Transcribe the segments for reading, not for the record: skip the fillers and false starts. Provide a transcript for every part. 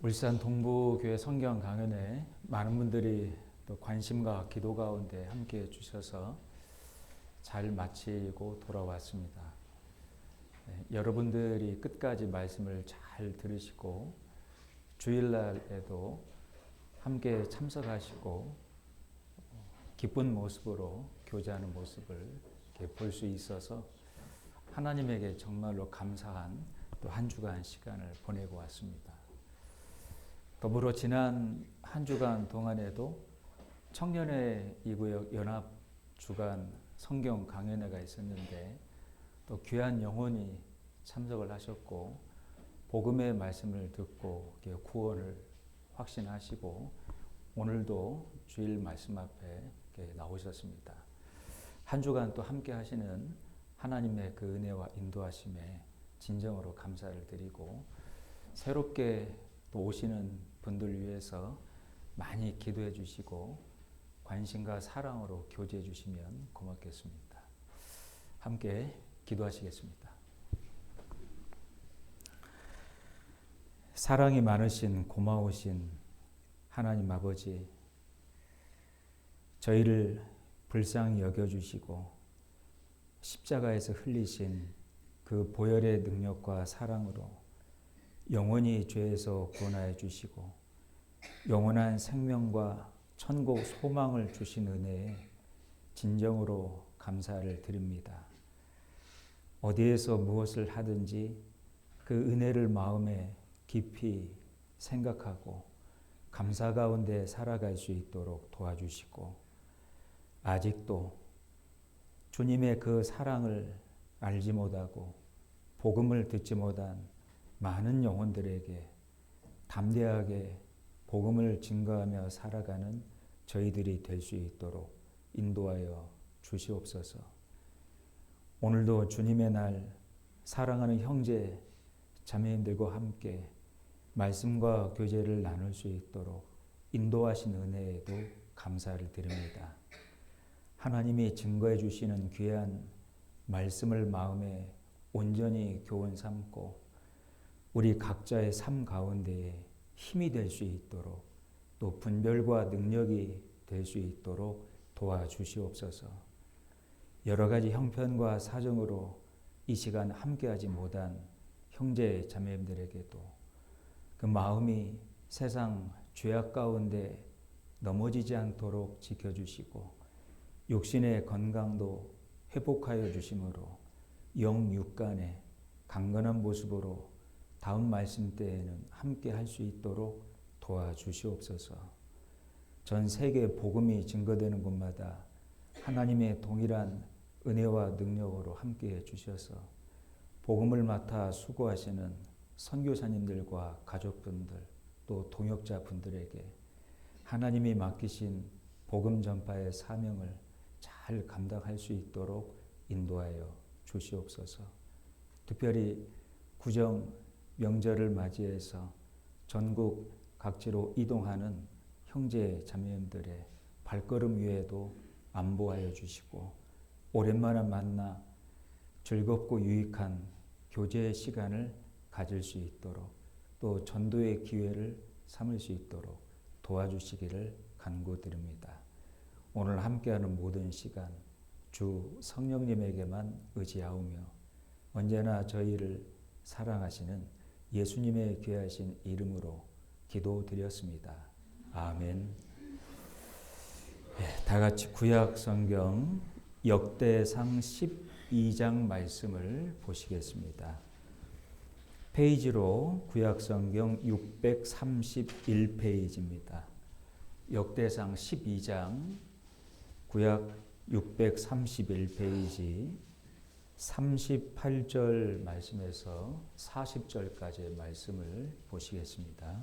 울산 동부교회 성경 강연에 많은 분들이 또 관심과 기도 가운데 함께 해주셔서 잘 마치고 돌아왔습니다. 여러분들이 끝까지 말씀을 잘 들으시고 주일날에도 함께 참석하시고 기쁜 모습으로 교제하는 모습을 볼 수 있어서 하나님에게 정말로 감사한 또 한 주간 시간을 보내고 왔습니다. 더불어 지난 한 주간 동안에도 청년의 이구역 연합 주간 성경 강연회가 있었는데 또 귀한 영혼이 참석을 하셨고 복음의 말씀을 듣고 구원을 확신하시고 오늘도 주일 말씀 앞에 나오셨습니다. 한 주간 또 함께 하시는 하나님의 그 은혜와 인도하심에 진정으로 감사를 드리고 새롭게 또 오시는 분들 위해서 많이 기도해 주시고 관심과 사랑으로 교제해 주시면 고맙겠습니다. 함께 기도하시겠습니다. 사랑이 많으신 고마우신 하나님 아버지, 저희를 불쌍히 여겨주시고 십자가에서 흘리신 그 보혈의 능력과 사랑으로 영원히 죄에서 구원하여 주시고 영원한 생명과 천국 소망을 주신 은혜에 진정으로 감사를 드립니다. 어디에서 무엇을 하든지 그 은혜를 마음에 깊이 생각하고 감사 가운데 살아갈 수 있도록 도와주시고 아직도 주님의 그 사랑을 알지 못하고 복음을 듣지 못한 많은 영혼들에게 담대하게 복음을 증거하며 살아가는 저희들이 될 수 있도록 인도하여 주시옵소서. 오늘도 주님의 날 사랑하는 형제 자매님들과 함께 말씀과 교제를 나눌 수 있도록 인도하신 은혜에도 감사를 드립니다. 하나님이 증거해 주시는 귀한 말씀을 마음에 온전히 교훈 삼고 우리 각자의 삶 가운데에 힘이 될 수 있도록 또 분별과 능력이 될 수 있도록 도와주시옵소서. 여러 가지 형편과 사정으로 이 시간 함께하지 못한 형제 자매님들에게도 그 마음이 세상 죄악 가운데 넘어지지 않도록 지켜주시고 육신의 건강도 회복하여 주심으로 영육간의 강건한 모습으로 다음 말씀 때에는 함께 할 수 있도록 도와주시옵소서. 전 세계 복음이 증거되는 곳마다 하나님의 동일한 은혜와 능력으로 함께 해주셔서 복음을 맡아 수고하시는 선교사님들과 가족분들 또 동역자분들에게 하나님이 맡기신 복음 전파의 사명을 잘 감당할 수 있도록 인도하여 주시옵소서. 특별히 구정 명절을 맞이해서 전국 각지로 이동하는 형제 자매님들의 발걸음 위에도 안보하여 주시고 오랜만에 만나 즐겁고 유익한 교제의 시간을 가질 수 있도록 또 전도의 기회를 삼을 수 있도록 도와주시기를 간구드립니다. 오늘 함께하는 모든 시간 주 성령님에게만 의지하오며 언제나 저희를 사랑하시는 예수님의 귀하신 이름으로 기도드렸습니다. 아멘. 다 같이 구약 성경 역대상 12장 말씀을 보시겠습니다. 페이지로 구약 성경 631페이지입니다. 역대상 12장 구약 631페이지 38절 말씀에서 40절까지의 말씀을 보시겠습니다.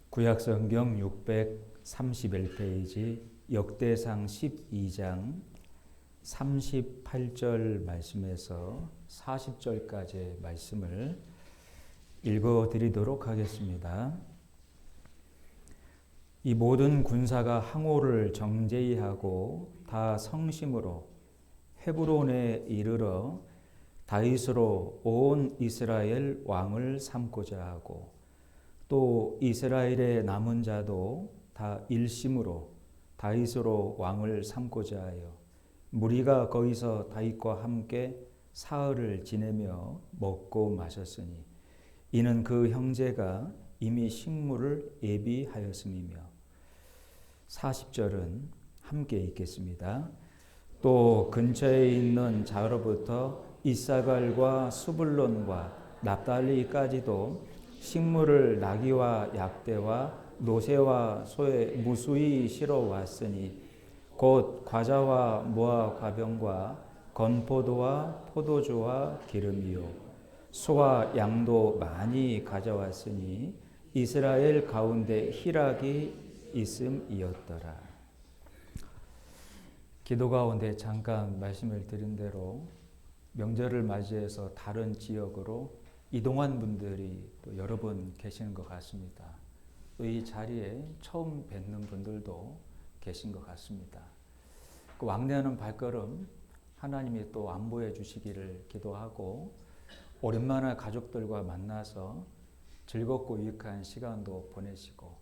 구약성경 631페이지 역대상 12장 38절 말씀에서 40절까지의 말씀을 읽어드리도록 하겠습니다. 이 모든 군사가 항오를 정제히 하고 다 성심으로 헤브론에 이르러 다윗으로 온 이스라엘 왕을 삼고자 하고 또 이스라엘의 남은 자도 다 일심으로 다윗으로 왕을 삼고자 하여 무리가 거기서 다윗과 함께 사흘을 지내며 먹고 마셨으니 이는 그 형제가 이미 식물을 예비하였음이며 40절은 함께 읽겠습니다. 또 근처에 있는 자로부터 이사갈과 수불론과 납달리까지도 식물을 나귀와 약대와 노새와 소에 무수히 실어 왔으니 곧 과자와 무화 과병과 건포도와 포도주와 기름이요 소와 양도 많이 가져왔으니 이스라엘 가운데 희락이 있음이었더라. 기도 가운데 잠깐 말씀을 드린 대로 명절을 맞이해서 다른 지역으로 이동한 분들이 또 여러 분 계시는 것 같습니다. 또 이 자리에 처음 뵙는 분들도 계신 것 같습니다. 그 왕래하는 발걸음 하나님이 또 안보해 주시기를 기도하고 오랜만에 가족들과 만나서 즐겁고 유익한 시간도 보내시고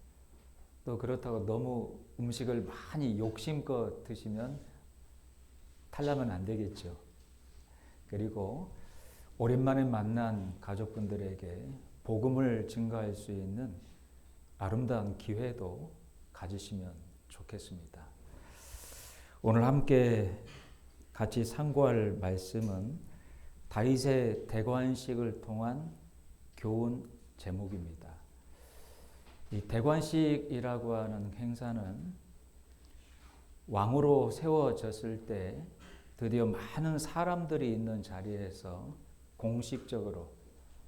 또 그렇다고 너무 음식을 많이 욕심껏 드시면 탈나면 안 되겠죠. 그리고 오랜만에 만난 가족분들에게 복음을 증거할 수 있는 아름다운 기회도 가지시면 좋겠습니다. 오늘 함께 같이 상고할 말씀은 다윗의 대관식을 통한 교훈 제목입니다. 이 대관식이라고 하는 행사는 왕으로 세워졌을 때 드디어 많은 사람들이 있는 자리에서 공식적으로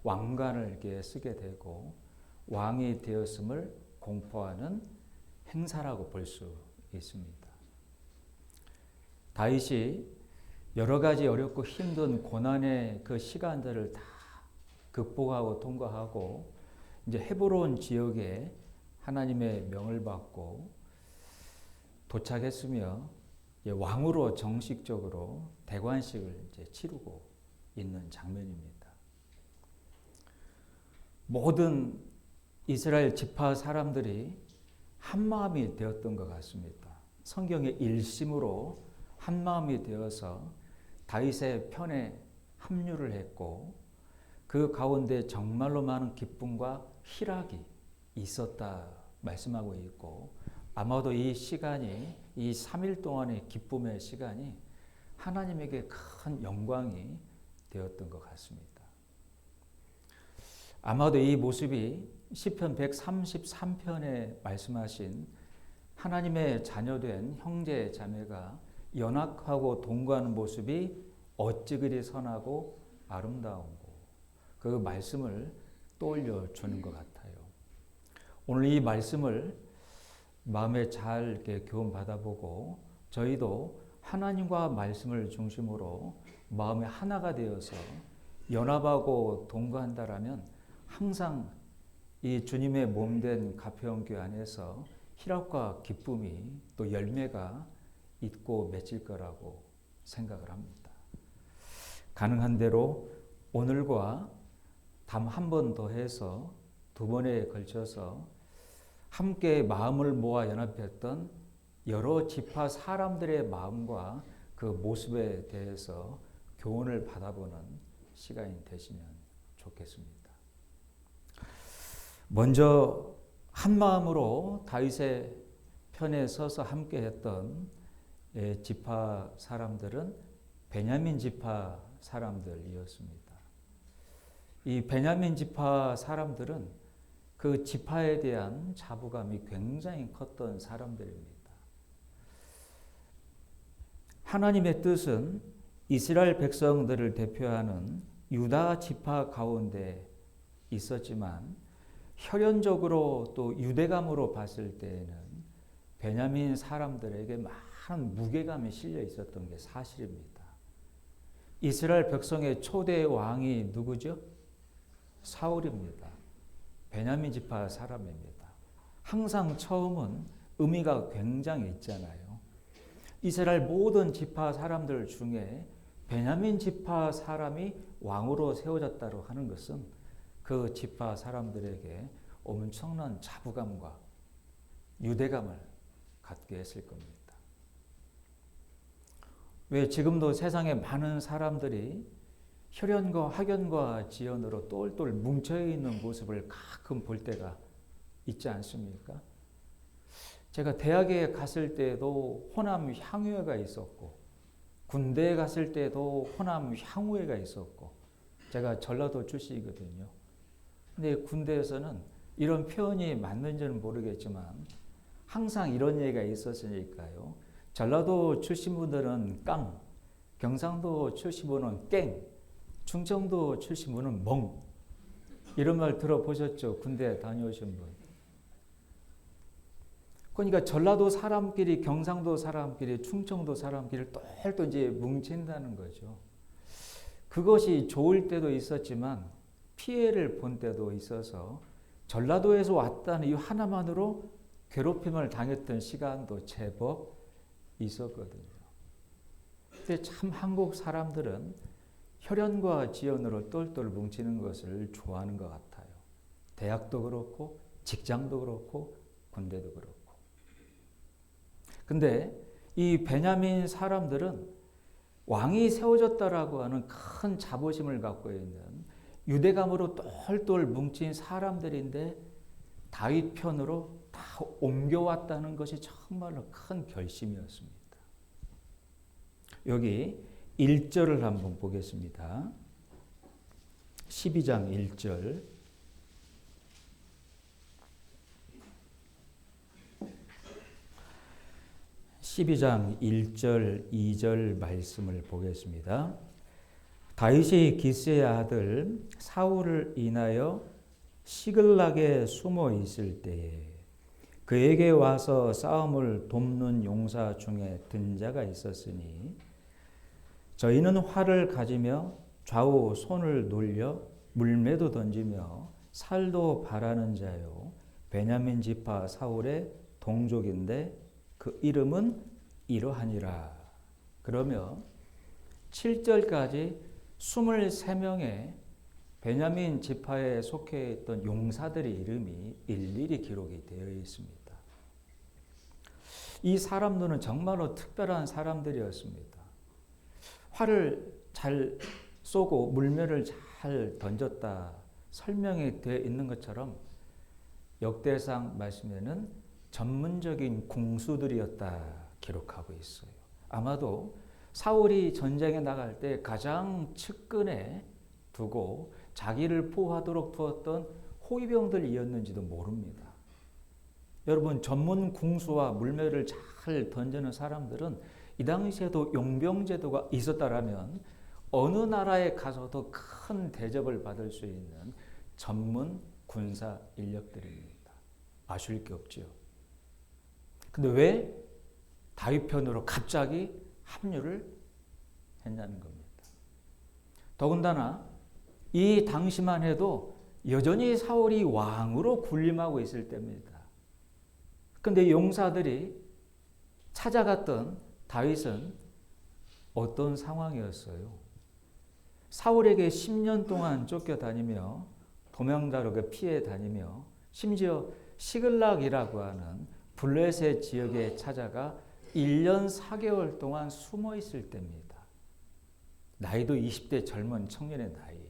왕관을 이렇게 쓰게 되고 왕이 되었음을 공포하는 행사라고 볼 수 있습니다. 다윗이 여러 가지 어렵고 힘든 고난의 그 시간들을 다 극복하고 통과하고 이제 헤브론 지역에 하나님의 명을 받고 도착했으며 왕으로 정식적으로 대관식을 이제 치르고 있는 장면입니다. 모든 이스라엘 지파 사람들이 한 마음이 되었던 것 같습니다. 성경의 일심으로 한 마음이 되어서 다윗의 편에 합류를 했고 그 가운데 정말로 많은 기쁨과 희락이 있었다 말씀하고 있고 아마도 이 시간이 이 3일 동안의 기쁨의 시간이 하나님에게 큰 영광이 되었던 것 같습니다. 아마도 이 모습이 시편 133편에 말씀하신 하나님의 자녀된 형제 자매가 연합하고 동거하는 모습이 어찌 그리 선하고 아름다운고 그 말씀을 떠올려 주는 것 같아요. 오늘 이 말씀을 마음에 잘 이렇게 교훈 받아보고 저희도 하나님과 말씀을 중심으로 마음의 하나가 되어서 연합하고 동거한다라면 항상 이 주님의 몸된 가평교회 안에서 희락과 기쁨이 또 열매가 있고 맺힐 거라고 생각을 합니다. 가능한 대로 오늘과 담 한 번 더 해서 두 번에 걸쳐서 함께 마음을 모아 연합했던 여러 지파 사람들의 마음과 그 모습에 대해서 교훈을 받아보는 시간이 되시면 좋겠습니다. 먼저 한 마음으로 다윗의 편에 서서 함께 했던 지파 사람들은 베냐민 지파 사람들이었습니다. 이 베냐민 지파 사람들은 그 지파에 대한 자부감이 굉장히 컸던 사람들입니다. 하나님의 뜻은 이스라엘 백성들을 대표하는 유다 지파 가운데 있었지만 혈연적으로 또 유대감으로 봤을 때에는 베냐민 사람들에게 많은 무게감이 실려 있었던 게 사실입니다. 이스라엘 백성의 초대 왕이 누구죠? 사울입니다. 베냐민 지파 사람입니다. 항상 처음은 의미가 굉장히 있잖아요. 이스라엘 모든 지파 사람들 중에 베냐민 지파 사람이 왕으로 세워졌다고 하는 것은 그 지파 사람들에게 엄청난 자부감과 유대감을 갖게 했을 겁니다. 왜 지금도 세상에 많은 사람들이 혈연과 학연과 지연으로 똘똘 뭉쳐있는 모습을 가끔 볼 때가 있지 않습니까? 제가 대학에 갔을 때도 호남 향유회가 있었고, 군대에 갔을 때도 호남 향후회가 있었고, 제가 전라도 출신이거든요. 근데 군대에서는 이런 표현이 맞는지는 모르겠지만 항상 이런 얘기가 있었으니까요. 전라도 출신 분들은 깡, 경상도 출신 분은 깽, 충청도 출신 분은 멍. 이런 말 들어보셨죠? 군대 다녀오신 분. 그러니까 전라도 사람끼리, 경상도 사람끼리, 충청도 사람끼리 똘똘 이제 뭉친다는 거죠. 그것이 좋을 때도 있었지만 피해를 본 때도 있어서 전라도에서 왔다는 이 하나만으로 괴롭힘을 당했던 시간도 제법 있었거든요. 근데 참 한국 사람들은 혈연과 지연으로 똘똘 뭉치는 것을 좋아하는 것 같아요. 대학도 그렇고 직장도 그렇고 군대도 그렇고. 근데 이 베냐민 사람들은 왕이 세워졌다라고 하는 큰 자부심을 갖고 있는 유대감으로 똘똘 뭉친 사람들인데 다윗 편으로 다 옮겨왔다는 것이 정말로 큰 결심이었습니다. 여기 1절을 한번 보겠습니다. 12장 1절. (12장) 1절 2절 말씀을 보겠습니다. 다윗이 기스의 아들 사울을 인하여 시글락에 숨어 있을 때에 그에게 와서 싸움을 돕는 용사 중에 든 자가 있었으니 저희는 활을 가지며 좌우 손을 놀려 물매도 던지며 살도 바라는 자요 베냐민 지파 사울의 동족인데 그 이름은 이러하니라. 그러면 7절까지 23명의 베냐민 지파에 속해 있던 용사들의 이름이 일일이 기록이 되어 있습니다. 이 사람들은 정말로 특별한 사람들이었습니다. 활을 잘 쏘고 물매를 잘 던졌다 설명이 되어 있는 것처럼 역대상 말씀에는 전문적인 궁수들이었다 기록하고 있어요. 아마도 사울이 전쟁에 나갈 때 가장 측근에 두고 자기를 보호하도록 두었던 호위병들이었는지도 모릅니다. 여러분, 전문 궁수와 물매를 잘 던지는 사람들은 이 당시에도 용병제도가 있었다라면 어느 나라에 가서도 큰 대접을 받을 수 있는 전문 군사 인력들입니다. 아쉬울 게 없죠. 근데 왜 다윗 편으로 갑자기 합류를 했냐는 겁니다. 더군다나 이 당시만 해도 여전히 사울이 왕으로 군림하고 있을 때입니다. 그런데 용사들이 찾아갔던 다윗은 어떤 상황이었어요? 사울에게 10년 동안 쫓겨다니며 도망자로게 피해 다니며 심지어 시글락이라고 하는 블레셋 지역에 찾아가 1년 4개월 동안 숨어 있을 때입니다. 나이도 20대 젊은 청년의 나이예요.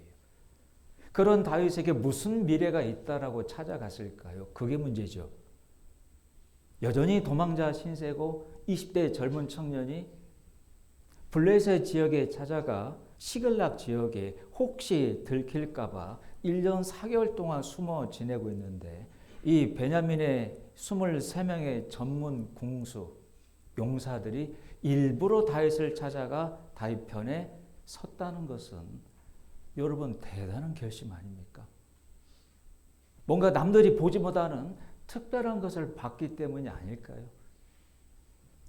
그런 다윗에게 무슨 미래가 있다라고 찾아갔을까요? 그게 문제죠. 여전히 도망자 신세고 20대 젊은 청년이 블레셋 지역에 찾아가 시글락 지역에 혹시 들킬까 봐 1년 4개월 동안 숨어 지내고 있는데 이 베냐민의 23명의 전문 궁수 용사들이 일부러 다윗을 찾아가 다윗 편에 섰다는 것은 여러분 대단한 결심 아닙니까? 뭔가 남들이 보지 못하는 특별한 것을 봤기 때문이 아닐까요?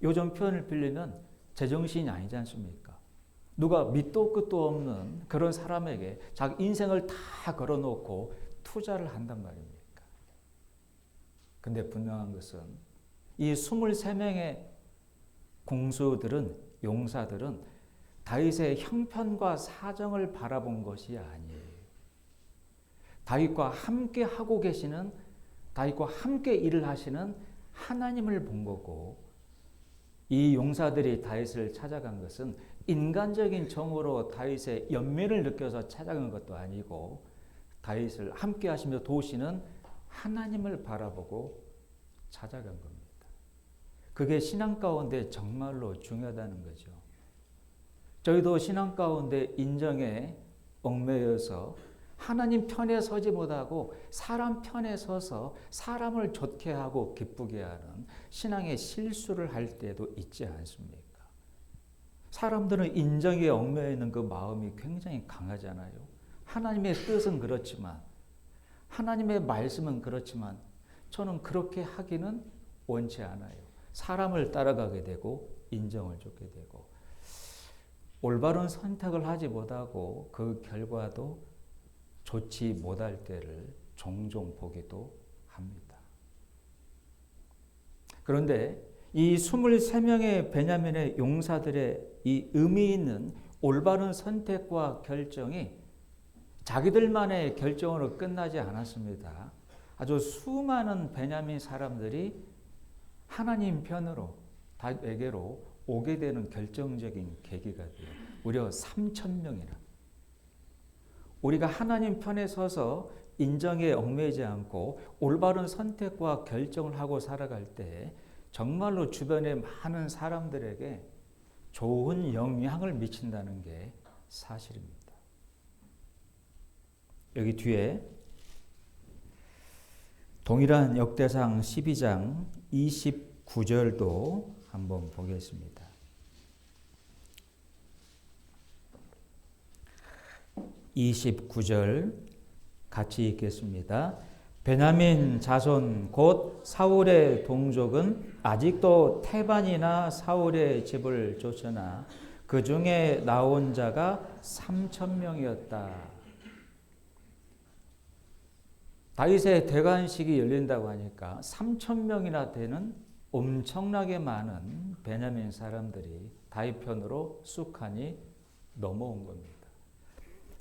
요즘 표현을 빌리면 제정신이 아니지 않습니까? 누가 밑도 끝도 없는 그런 사람에게 자기 인생을 다 걸어놓고 투자를 한단 말입니까? 근데 분명한 것은 이 23명의 공수들은 용사들은 다윗의 형편과 사정을 바라본 것이 아니에요. 다윗과 함께 하고 계시는, 다윗과 함께 일을 하시는 하나님을 본 거고, 이 용사들이 다윗을 찾아간 것은 인간적인 정으로 다윗의 연민을 느껴서 찾아간 것도 아니고, 다윗을 함께 하시며 도우시는 하나님을 바라보고 찾아간 겁니다. 그게 신앙 가운데 정말로 중요하다는 거죠. 저희도 신앙 가운데 인정에 얽매여서 하나님 편에 서지 못하고 사람 편에 서서 사람을 좋게 하고 기쁘게 하는 신앙의 실수를 할 때도 있지 않습니까? 사람들은 인정에 얽매여 있는 그 마음이 굉장히 강하잖아요. 하나님의 뜻은 그렇지만, 하나님의 말씀은 그렇지만 저는 그렇게 하기는 원치 않아요. 사람을 따라가게 되고 인정을 쫓게 되고 올바른 선택을 하지 못하고 그 결과도 좋지 못할 때를 종종 보기도 합니다. 그런데 이 23명의 베냐민의 용사들의 이 의미 있는 올바른 선택과 결정이 자기들만의 결정으로 끝나지 않았습니다. 아주 수많은 베냐민 사람들이 하나님 편으로, 다윗에게로 오게 되는 결정적인 계기가 돼요. 무려 3,000명이나. 우리가 하나님 편에 서서 인정에 얽매이지 않고 올바른 선택과 결정을 하고 살아갈 때 정말로 주변의 많은 사람들에게 좋은 영향을 미친다는 게 사실입니다. 여기 뒤에 동일한 역대상 12장 29절도 한번 보겠습니다. 29절 같이 읽겠습니다. 베냐민 자손 곧 사울의 동족은 아직도 태반이나 사울의 집을 쫓으나 그 중에 나온 자가 3,000명이었다. 다윗의 대관식이 열린다고 하니까 3,000명이나 되는 엄청나게 많은 베냐민 사람들이 다윗 편으로 쑥하니 넘어온 겁니다.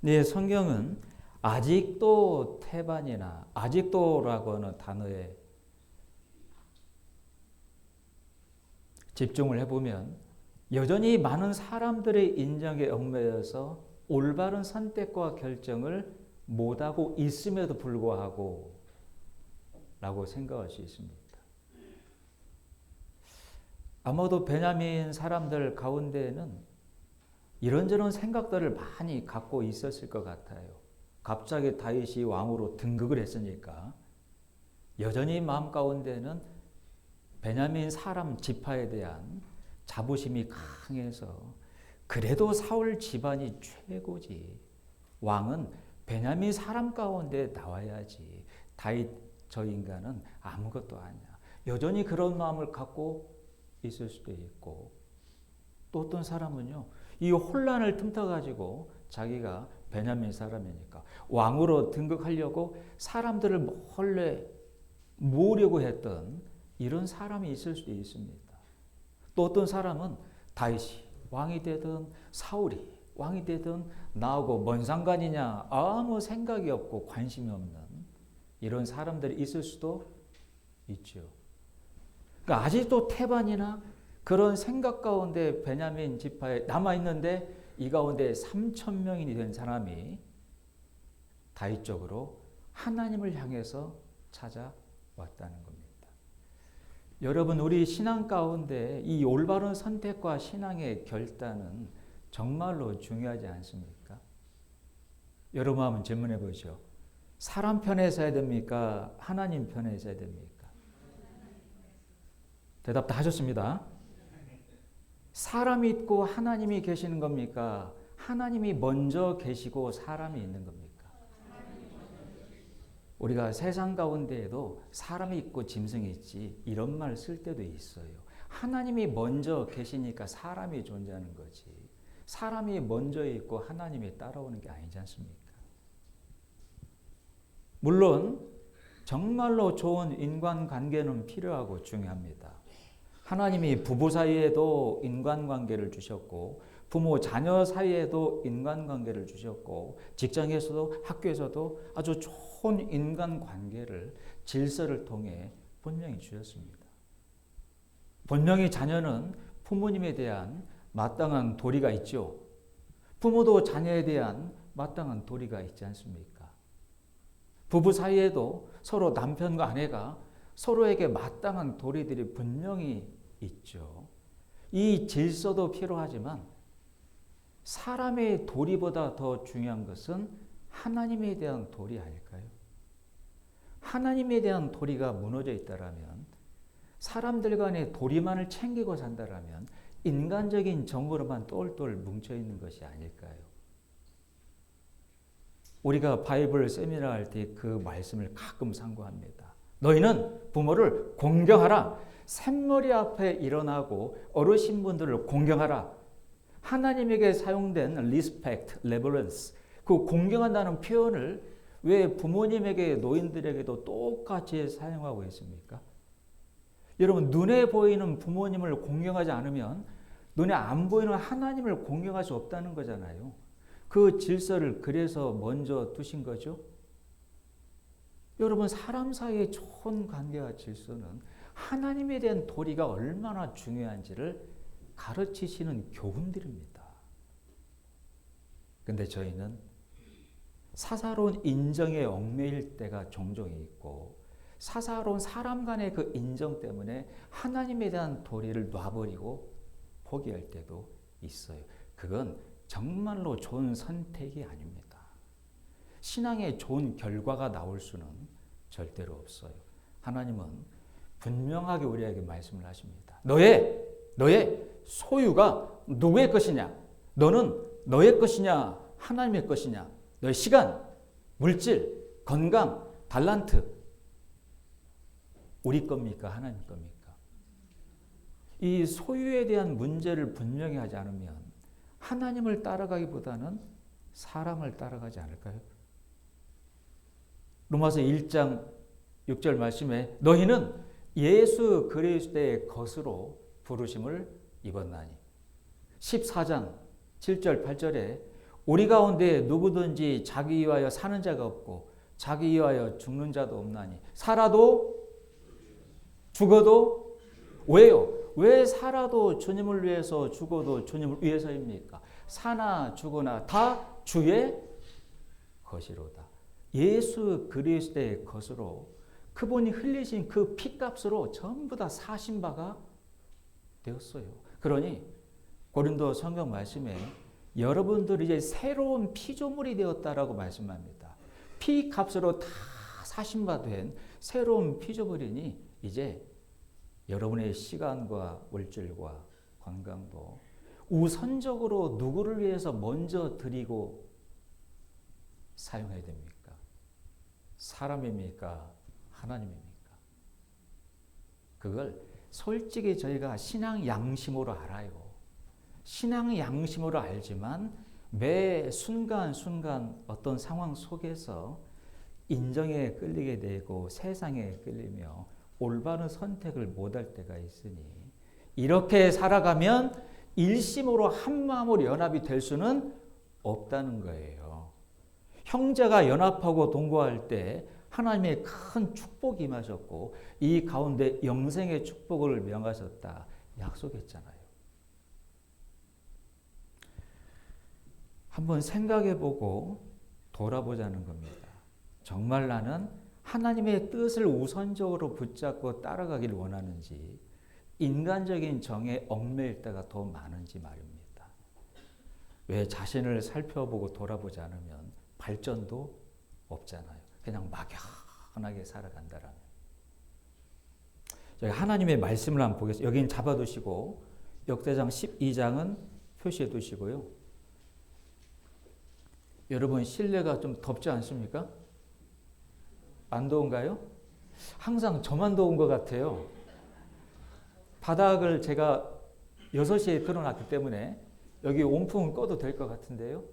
네, 성경은 아직도 태반이나 아직도라고 하는 단어에 집중을 해보면 여전히 많은 사람들의 인정에 얽매여서 올바른 선택과 결정을 못하고 있음에도 불구하고 라고 생각할 수 있습니다. 아마도 베냐민 사람들 가운데에는 이런저런 생각들을 많이 갖고 있었을 것 같아요. 갑자기 다윗이 왕으로 등극을 했으니까 여전히 마음 가운데는 베냐민 사람 지파에 대한 자부심이 강해서 그래도 사울 집안이 최고지. 왕은 베냐민 사람 가운데 나와야지. 다윗 저 인간은 아무것도 아니야. 여전히 그런 마음을 갖고 있을 수도 있고 또 어떤 사람은요. 이 혼란을 틈타가지고 자기가 베냐민 사람이니까 왕으로 등극하려고 사람들을 몰래 모으려고 했던 이런 사람이 있을 수도 있습니다. 또 어떤 사람은 다윗이 왕이 되든 사울이 왕이 되든 나하고 뭔 상관이냐 아무 생각이 없고 관심이 없는 이런 사람들이 있을 수도 있죠. 그러니까 아직도 태반이나 그런 생각 가운데 베냐민 지파에 남아있는데 이 가운데 3,000명이 된 사람이 다윗 쪽으로 하나님을 향해서 찾아왔다는 겁니다. 여러분, 우리 신앙 가운데 이 올바른 선택과 신앙의 결단은 정말로 중요하지 않습니까? 여러분 한번 질문해 보시죠. 사람 편에 서야 됩니까? 하나님 편에 서야 됩니까? 대답 다 하셨습니다. 사람이 있고 하나님이 계시는 겁니까? 하나님이 먼저 계시고 사람이 있는 겁니까? 우리가 세상 가운데에도 사람이 있고 짐승이 있지 이런 말 쓸 때도 있어요. 하나님이 먼저 계시니까 사람이 존재하는 거지. 사람이 먼저 있고 하나님이 따라오는 게 아니지 않습니까? 물론 정말로 좋은 인간관계는 필요하고 중요합니다. 하나님이 부부 사이에도 인간관계를 주셨고 부모 자녀 사이에도 인간관계를 주셨고 직장에서도 학교에서도 아주 좋은 인간관계를 질서를 통해 분명히 주셨습니다. 분명히 자녀는 부모님에 대한 마땅한 도리가 있죠. 부모도 자녀에 대한 마땅한 도리가 있지 않습니까? 부부 사이에도 서로 남편과 아내가 서로에게 마땅한 도리들이 분명히 있죠. 이 질서도 필요하지만 사람의 도리보다 더 중요한 것은 하나님에 대한 도리 아닐까요? 하나님에 대한 도리가 무너져 있다라면, 사람들 간의 도리만을 챙기고 산다라면 인간적인 정으로만 똘똘 뭉쳐 있는 것이 아닐까요? 우리가 바이블 세미나 할 때 그 말씀을 가끔 상고합니다. 너희는 부모를 공경하라. 샘머리 앞에 일어나고 어르신분들을 공경하라. 하나님에게 사용된 respect, reverence, 그 공경한다는 표현을 왜 부모님에게, 노인들에게도 똑같이 사용하고 있습니까? 여러분, 눈에 보이는 부모님을 공경하지 않으면 눈에 안 보이는 하나님을 공경할 수 없다는 거잖아요. 그 질서를 그래서 먼저 두신 거죠. 여러분, 사람 사이의 좋은 관계와 질서는 하나님에 대한 도리가 얼마나 중요한지를 가르치시는 교훈들입니다. 근데 저희는 사사로운 인정에 얽매일 때가 종종 있고, 사사로운 사람 간의 그 인정 때문에 하나님에 대한 도리를 놔버리고 포기할 때도 있어요. 그건 정말로 좋은 선택이 아닙니다. 신앙에 좋은 결과가 나올 수는 절대로 없어요. 하나님은 분명하게 우리에게 말씀을 하십니다. 너의 소유가 누구의 것이냐? 너는 너의 것이냐? 하나님의 것이냐? 너의 시간, 물질, 건강, 달란트, 우리 겁니까? 하나님 겁니까? 이 소유에 대한 문제를 분명히 하지 않으면 하나님을 따라가기보다는 사람을 따라가지 않을까요? 로마서 1장 6절 말씀에 너희는 예수 그리스도의 것으로 부르심을 입었나니, 14장 7절 8절에 우리 가운데 누구든지 자기 위하여 사는 자가 없고 자기 위하여 죽는 자도 없나니, 살아도 죽어도 왜요? 왜 살아도 주님을 위해서, 죽어도 주님을 위해서입니까? 사나 죽으나 다 주의 것이로다. 예수 그리스도의 것으로, 그분이 흘리신 그 피값으로 전부 다 사신 바가 되었어요. 그러니 고린도 성경 말씀에 여러분들이 이제 새로운 피조물이 되었다라고 말씀합니다. 피값으로 다 사신 바 된 새로운 피조물이니 이제 여러분의 시간과 물질과 건강도 우선적으로 누구를 위해서 먼저 드리고 사용해야 됩니까? 사람입니까? 하나님입니까? 그걸 솔직히 저희가 신앙 양심으로 알아요. 신앙 양심으로 알지만 매 순간순간 어떤 상황 속에서 인정에 끌리게 되고 세상에 끌리며 올바른 선택을 못할 때가 있으니, 이렇게 살아가면 일심으로 한마음으로 연합이 될 수는 없다는 거예요. 형제가 연합하고 동거할 때 하나님의 큰 축복이 임하셨고 이 가운데 영생의 축복을 명하셨다 약속했잖아요. 한번 생각해보고 돌아보자는 겁니다. 정말 나는 하나님의 뜻을 우선적으로 붙잡고 따라가기를 원하는지, 인간적인 정에 얽매일 때가 더 많은지 말입니다. 왜 자신을 살펴보고 돌아보지 않으면 발전도 없잖아요. 그냥 막연하게 살아간다라면. 저희 하나님의 말씀을 한번 보겠습니다. 여기는 잡아두시고 역대장 12장은 표시해 두시고요. 여러분 실내가 좀 덥지 않습니까? 안 더운가요? 항상 저만 더운 것 같아요. 바닥을 제가 6시에 틀어놨기 때문에 여기 온풍은 꺼도 될 것 같은데요.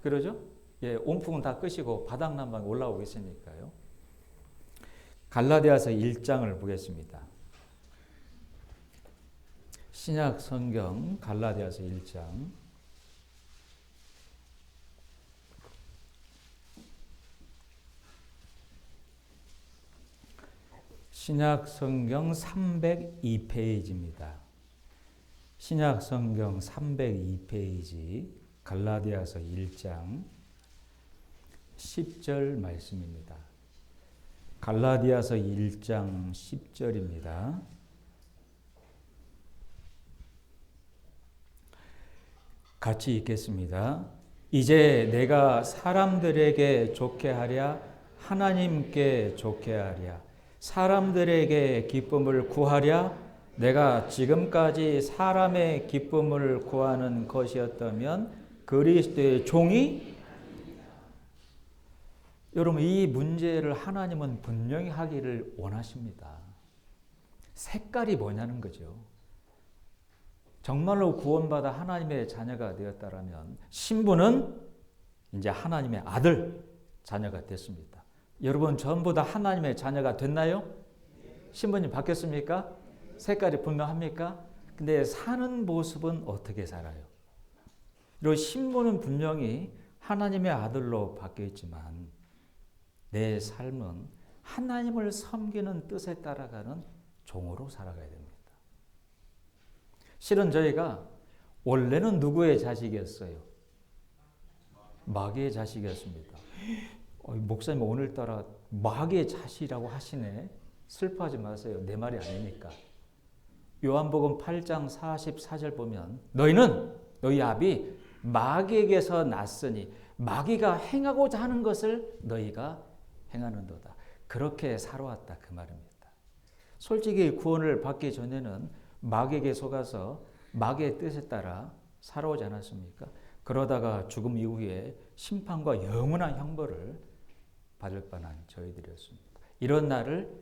그러죠? 예, 온풍은 다 끄시고 바닥 난방 올라오고 있으니까요. 갈라디아서 1장을 보겠습니다. 신약 성경 갈라디아서 1장 신약 성경 302페이지입니다. 신약 성경 302페이지 갈라디아서 1장 10절 말씀입니다. 갈라디아서 1장 10절입니다. 같이 읽겠습니다. 이제 내가 사람들에게 좋게 하랴 하나님께 좋게 하랴 사람들에게 기쁨을 구하랴 내가 지금까지 사람의 기쁨을 구하는 것이었다면 그리스도의 종이 여러분 이 문제를 하나님은 분명히 하기를 원하십니다. 색깔이 뭐냐는 거죠. 정말로 구원받아 하나님의 자녀가 되었다라면 신부는 이제 하나님의 아들 자녀가 됐습니다. 여러분 전부 다 하나님의 자녀가 됐나요? 신부님 바뀌었습니까? 색깔이 분명합니까? 근데 사는 모습은 어떻게 살아요? 그리고 신부는 분명히 하나님의 아들로 바뀌었지만 내 삶은 하나님을 섬기는 뜻에 따라가는 종으로 살아가야 됩니다. 실은 저희가 원래는 누구의 자식이었어요? 마귀의 자식이었습니다. 목사님 오늘따라 마귀의 자식이라고 하시네. 슬퍼하지 마세요. 내 말이 아니니까. 요한복음 8장 44절 보면 너희 아비 마귀에게서 났으니 마귀가 행하고자 하는 것을 너희가 행하는도다. 그렇게 살아왔다 그 말입니다. 솔직히 구원을 받기 전에는 마귀에게 속아서 마귀의 뜻에 따라 살아오지 않았습니까? 그러다가 죽음 이후에 심판과 영원한 형벌을 받을 뻔한 저희들이었습니다. 이런 날을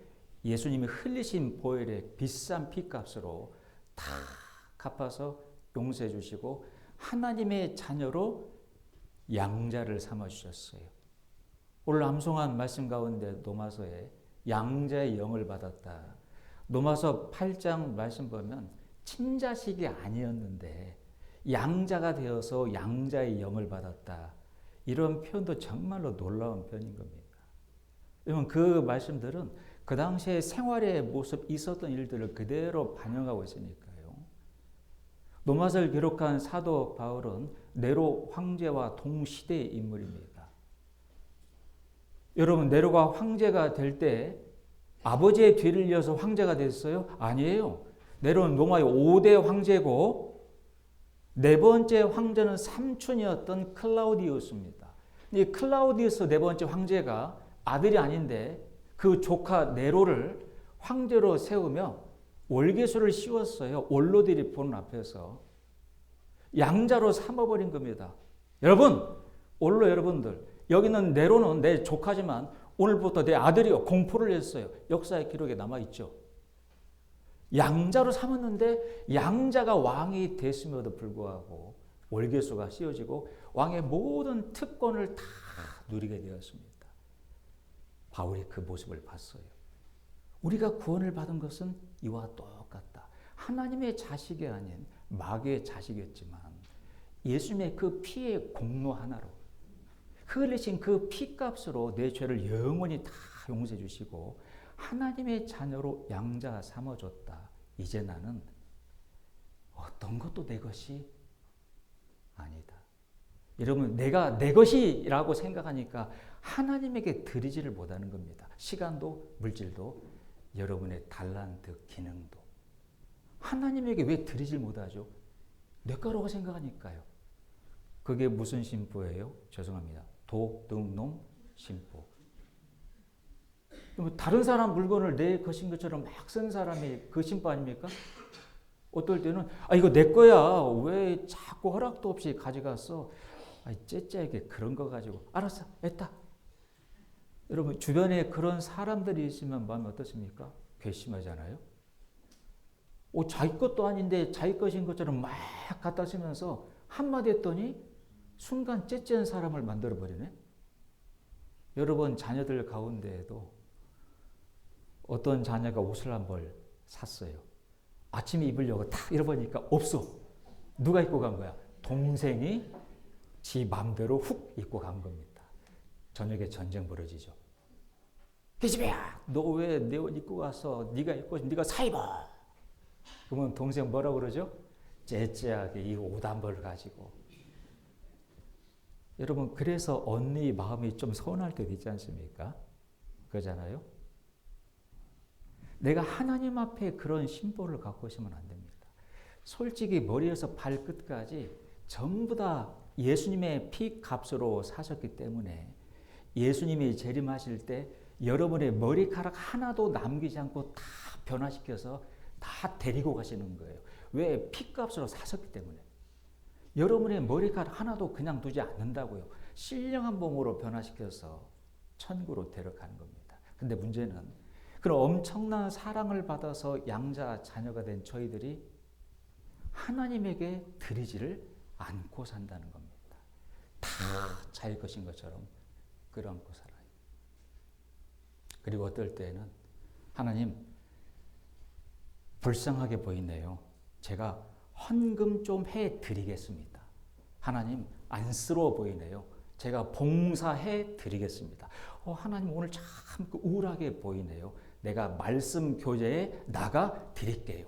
예수님이 흘리신 보혈의 비싼 피값으로 다 갚아서 용서해 주시고 하나님의 자녀로 양자를 삼아 주셨어요. 오늘 암송한 말씀 가운데 노마서에 양자의 영을 받았다. 노마서 8장 말씀 보면 친자식이 아니었는데 양자가 되어서 양자의 영을 받았다. 이런 표현도 정말로 놀라운 표현인 겁니다. 여러분 그 말씀들은 그 당시에 생활의 모습 있었던 일들을 그대로 반영하고 있으니까요. 노마서를 기록한 사도 바울은 네로 황제와 동시대의 인물입니다. 여러분 네로가 황제가 될 때 아버지의 뒤를 이어서 황제가 됐어요? 아니에요. 네로는 로마의 5대 황제고 네 번째 황제는 삼촌이었던 클라우디우스입니다. 이 클라우디우스 네 번째 황제가 아들이 아닌데 그 조카 네로를 황제로 세우며 월계수를 씌웠어요. 원로들이 보는 앞에서 양자로 삼아버린 겁니다. 여러분, 원로 여러분들, 여기는 네로는 내 조카지만 오늘부터 내 아들이요 공포를 했어요. 역사의 기록에 남아있죠. 양자로 삼았는데 양자가 왕이 됐음에도 불구하고 월계수가 씌워지고 왕의 모든 특권을 다 누리게 되었습니다. 바울이 그 모습을 봤어요. 우리가 구원을 받은 것은 이와 똑같다. 하나님의 자식이 아닌 마귀의 자식이었지만 예수님의 그 피의 공로 하나로 흘리신 그 피값으로 내 죄를 영원히 다 용서해 주시고 하나님의 자녀로 양자 삼아줬다. 이제 나는 어떤 것도 내 것이 아니다. 여러분 내가 내 것이라고 생각하니까 하나님에게 드리지를 못하는 겁니다. 시간도 물질도 여러분의 달란트 기능도 하나님에게 왜 드리질 못하죠? 내 거라고 생각하니까요. 그게 무슨 심보예요? 죄송합니다. 도둑놈 심보. 다른 사람 물건을 내 것인 것처럼 막 쓴 사람이 그 심보 아닙니까? 어떨 때는 이거 내 거야. 왜 자꾸 허락도 없이 가져갔어? 째째하게 그런 거 가지고 알았어. 했다. 여러분 주변에 그런 사람들이 있으면 마음이 어떻습니까? 괘씸하잖아요. 자기 것도 아닌데 자기 것인 것처럼 막 갖다 쓰면서 한마디 했더니 순간 째째한 사람을 만들어버리네. 여러분 자녀들 가운데에도 어떤 자녀가 옷을 한 벌 샀어요. 아침에 입으려고 탁 잃어버리니까 없어. 누가 입고 간 거야? 동생이 지 맘대로 훅 입고 간 겁니다. 저녁에 전쟁 벌어지죠. 기집애야, 너 왜 내 옷 입고 가서 네가 입고 네가 사 입어. 그러면 동생 뭐라고 그러죠? 째째하게 이 옷 한 벌 가지고. 여러분, 그래서 언니 마음이 좀 서운할 때도 있지 않습니까? 그러잖아요. 내가 하나님 앞에 그런 심보를 갖고 있으면 안 됩니다. 솔직히 머리에서 발끝까지 전부 다 예수님의 피 값으로 사셨기 때문에 예수님이 재림하실 때 여러분의 머리카락 하나도 남기지 않고 다 변화시켜서 다 데리고 가시는 거예요. 왜? 피값으로 사셨기 때문에. 여러분의 머리카락 하나도 그냥 두지 않는다고요. 신령한 몸으로 변화시켜서 천국으로 데려가는 겁니다. 근데 문제는 그런 엄청난 사랑을 받아서 양자 자녀가 된 저희들이 하나님에게 드리지를 않고 산다는 겁니다. 다 자기 것인 것처럼 끌어안고 살아요. 그리고 어떨 때는 하나님, 불쌍하게 보이네요. 제가 헌금 좀 해드리겠습니다. 하나님, 안쓰러워 보이네요. 제가 봉사해 드리겠습니다. 하나님, 오늘 참 우울하게 보이네요. 내가 말씀 교제에 나가 드릴게요.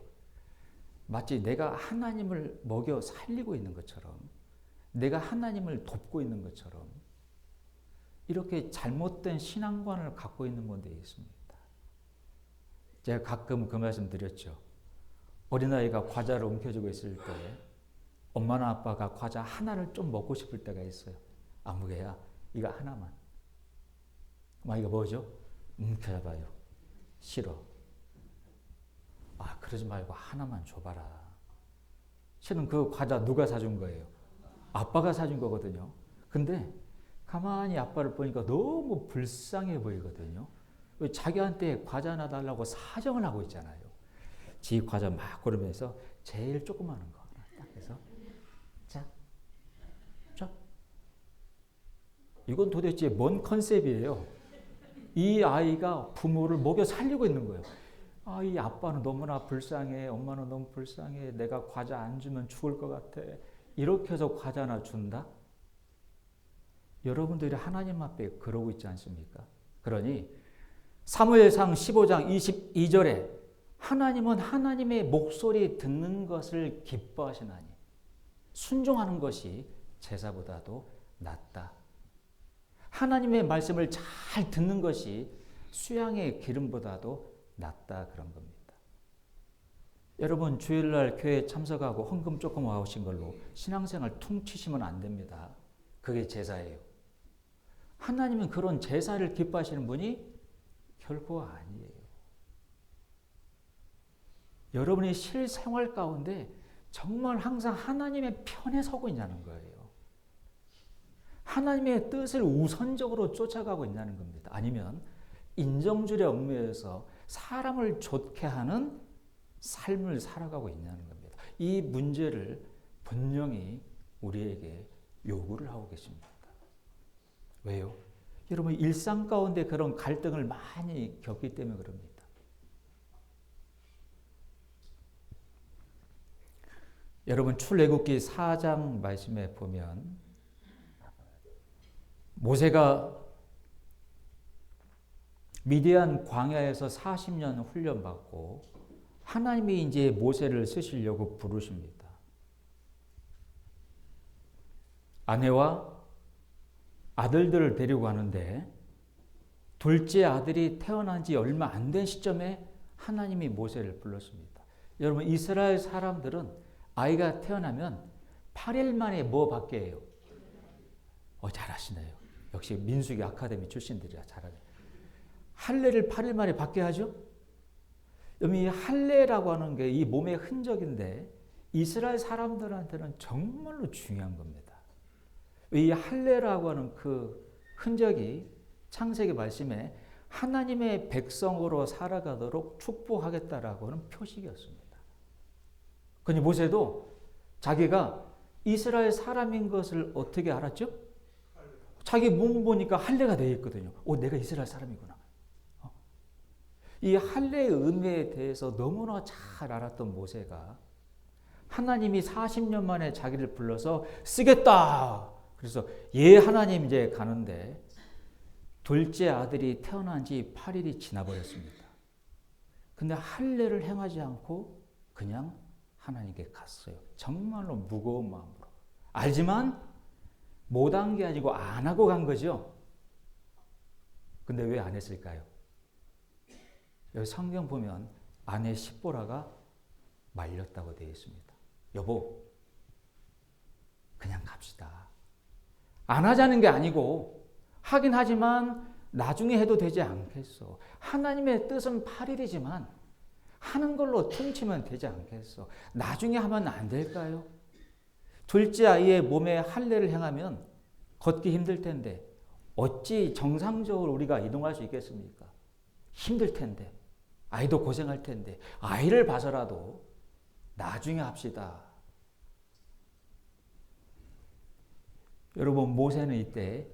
마치 내가 하나님을 먹여 살리고 있는 것처럼, 내가 하나님을 돕고 있는 것처럼 이렇게 잘못된 신앙관을 갖고 있는 건데 있습니다. 제가 가끔 그 말씀 드렸죠. 어린아이가 과자를 움켜쥐고 있을 때 엄마나 아빠가 과자 하나를 좀 먹고 싶을 때가 있어요. 아무개야, 이거 하나만. 이거 뭐죠? 움켜잡아요. 싫어. 그러지 말고 하나만 줘봐라. 실은 그 과자 누가 사준 거예요? 아빠가 사준 거거든요. 근데 가만히 아빠를 보니까 너무 불쌍해 보이거든요. 자기한테 과자 하나 달라고 사정을 하고 있잖아요. 지 과자 막 고르면서 제일 조그마한 거 하나 딱 해서 자. 이건 도대체 뭔 컨셉이에요? 이 아이가 부모를 먹여 살리고 있는 거예요. 이 아빠는 너무나 불쌍해. 엄마는 너무 불쌍해. 내가 과자 안 주면 죽을 것 같아. 이렇게 해서 과자 하나 준다? 여러분들이 하나님 앞에 그러고 있지 않습니까? 그러니 사무엘상 15장 22절에 하나님은 하나님의 목소리 듣는 것을 기뻐하시나니 순종하는 것이 제사보다도 낫다. 하나님의 말씀을 잘 듣는 것이 수양의 기름보다도 낫다 그런 겁니다. 여러분, 주일날 교회에 참석하고 헌금 조금 와오신 걸로 신앙생활 퉁치시면 안 됩니다. 그게 제사예요. 하나님은 그런 제사를 기뻐하시는 분이 결코 아니에요. 여러분의 실생활 가운데 정말 항상 하나님의 편에 서고 있냐는 거예요. 하나님의 뜻을 우선적으로 쫓아가고 있냐는 겁니다. 아니면 인정줄에 얽매여서 사람을 좋게 하는 삶을 살아가고 있냐는 겁니다. 이 문제를 분명히 우리에게 요구를 하고 계십니다. 왜요? 여러분, 일상 가운데 그런 갈등을 많이 겪기 때문에 그럽니다. 여러분, 출애굽기 4장 말씀에 보면 모세가 미디안 광야에서 40년 훈련받고 하나님이 이제 모세를 쓰시려고 부르십니다. 아내와 아들들을 데리고 가는데 둘째 아들이 태어난 지 얼마 안 된 시점에 하나님이 모세를 불렀습니다. 여러분, 이스라엘 사람들은 아이가 태어나면 8일 만에 뭐 받게 해요? 잘하시네요. 역시 민수기 아카데미 출신들이라 잘하네. 할례를 8일 만에 받게 하죠? 이 할례라고 하는 게 이 몸의 흔적인데 이스라엘 사람들한테는 정말로 중요한 겁니다. 이 할례라고 하는 그 흔적이 창세기 말씀에 하나님의 백성으로 살아가도록 축복하겠다라고 하는 표식이었습니다. 그러니 모세도 자기가 이스라엘 사람인 것을 어떻게 알았죠? 자기 몸 보니까 할례가 되어 있거든요. 내가 이스라엘 사람이구나. 이 할례의 의미에 대해서 너무나 잘 알았던 모세가 하나님이 40년 만에 자기를 불러서 쓰겠다. 그래서 하나님 이제 가는데 둘째 아들이 태어난 지 8일이 지나버렸습니다. 근데 할례를 행하지 않고 그냥 하나님께 갔어요. 정말로 무거운 마음으로. 알지만 못한 게 아니고 안 하고 간 거죠. 근데 왜 안 했을까요? 여기 성경 보면 아내 십보라가 말렸다고 되어 있습니다. 여보, 그냥 갑시다. 안 하자는 게 아니고 하긴 하지만 나중에 해도 되지 않겠어. 하나님의 뜻은 8일이지만 하는 걸로 퉁치면 되지 않겠어. 나중에 하면 안 될까요? 둘째 아이의 몸에 할례를 행하면 걷기 힘들 텐데 어찌 정상적으로 우리가 이동할 수 있겠습니까? 힘들 텐데 아이도 고생할 텐데 아이를 봐서라도 나중에 합시다. 여러분, 모세는 이때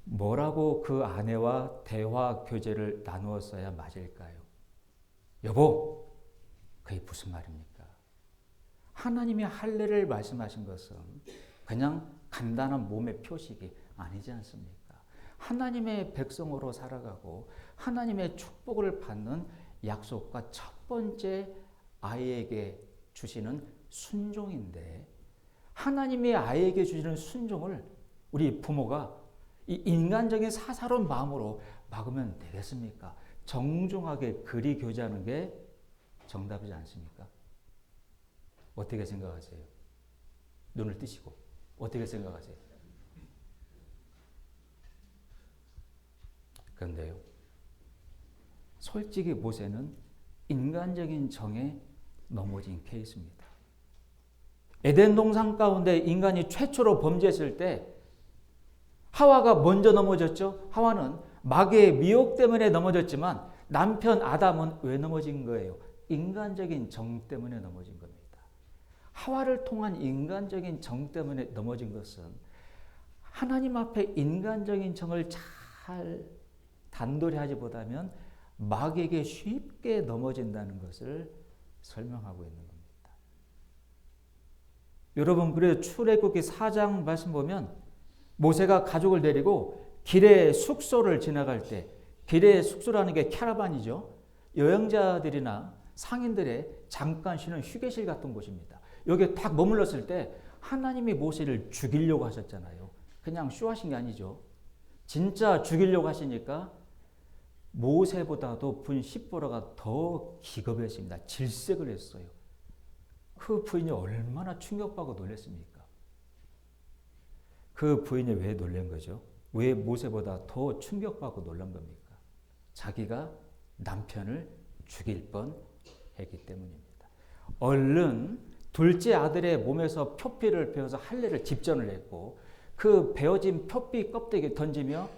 뭐라고 그 아내와 대화 교제를 나누었어야 맞을까요? 여보, 그게 무슨 말입니까? 하나님이 할례를 말씀하신 것은 그냥 간단한 몸의 표식이 아니지 않습니까? 하나님의 백성으로 살아가고 하나님의 축복을 받는 약속과 첫 번째 아이에게 주시는 순종인데, 하나님이 아이에게 주시는 순종을 우리 부모가 이 인간적인 사사로운 마음으로 막으면 되겠습니까? 정중하게 그리 교제하는 게 정답이지 않습니까? 어떻게 생각하세요? 눈을 뜨시고 어떻게 생각하세요? 그런데요, 솔직히 모세는 인간적인 정에 넘어진 케이스입니다. 에덴 동산 가운데 인간이 최초로 범죄했을 때 하와가 먼저 넘어졌죠. 하와는 마귀의 미혹 때문에 넘어졌지만 남편 아담은 왜 넘어진 거예요? 인간적인 정 때문에 넘어진 겁니다. 하와를 통한 인간적인 정 때문에 넘어진 것은 하나님 앞에 인간적인 정을 잘 단돌이 하지보다면 마귀에게 쉽게 넘어진다는 것을 설명하고 있는 겁니다. 여러분, 그래서 출애굽기 4장 말씀 보면 모세가 가족을 데리고 길의 숙소를 지나갈 때, 길의 숙소라는 게 캐러반이죠. 여행자들이나 상인들의 잠깐 쉬는 휴게실 같은 곳입니다. 여기에 딱 머물렀을 때 하나님이 모세를 죽이려고 하셨잖아요. 그냥 쇼하신 게 아니죠. 진짜 죽이려고 하시니까 모세보다도 부인 십보라가 더 기겁했습니다. 질색을 했어요. 그 부인이 얼마나 충격받고 놀랐습니까? 그 부인이 왜 놀란 거죠? 왜 모세보다 더 충격받고 놀란 겁니까? 자기가 남편을 죽일 뻔했기 때문입니다. 얼른 둘째 아들의 몸에서 표피를 베어서 할례를 집전을 했고, 그 베어진 표피 껍데기 던지며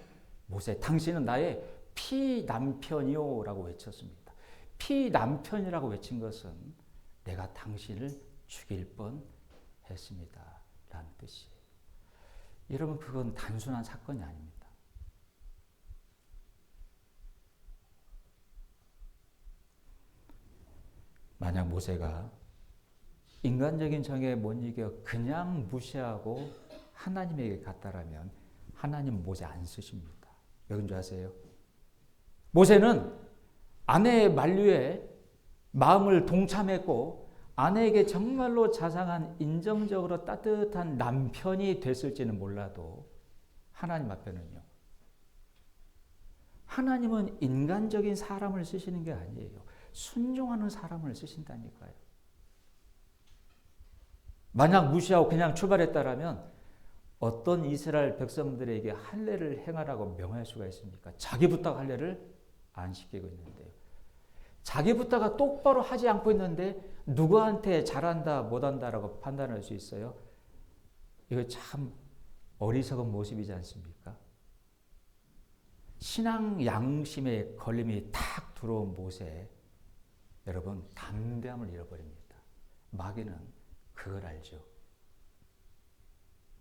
모세, 당신은 나의 피남편이요 라고 외쳤습니다. 피남편이라고 외친 것은 내가 당신을 죽일 뻔했습니다 라는 뜻이에요. 여러분, 그건 단순한 사건이 아닙니다. 만약 모세가 인간적인 정에 못 이겨 그냥 무시하고 하나님에게 갔다라면 하나님 모세 안 쓰십니다. 왜 그런 줄 아세요? 모세는 아내의 만류에 마음을 동참했고 아내에게 정말로 자상한 인정적으로 따뜻한 남편이 됐을지는 몰라도 하나님 앞에는요, 하나님은 인간적인 사람을 쓰시는 게 아니에요. 순종하는 사람을 쓰신다니까요. 만약 무시하고 그냥 출발했다라면 어떤 이스라엘 백성들에게 할례를 행하라고 명할 수가 있습니까? 자기부터 할례를 안 시키고 있는데요. 자기부터가 똑바로 하지 않고 있는데 누구한테 잘한다 못한다라고 판단할 수 있어요? 이거 참 어리석은 모습이지 않습니까? 신앙 양심의 걸림이 탁 들어온 모세, 여러분 담대함을 잃어버립니다. 마귀는 그걸 알죠.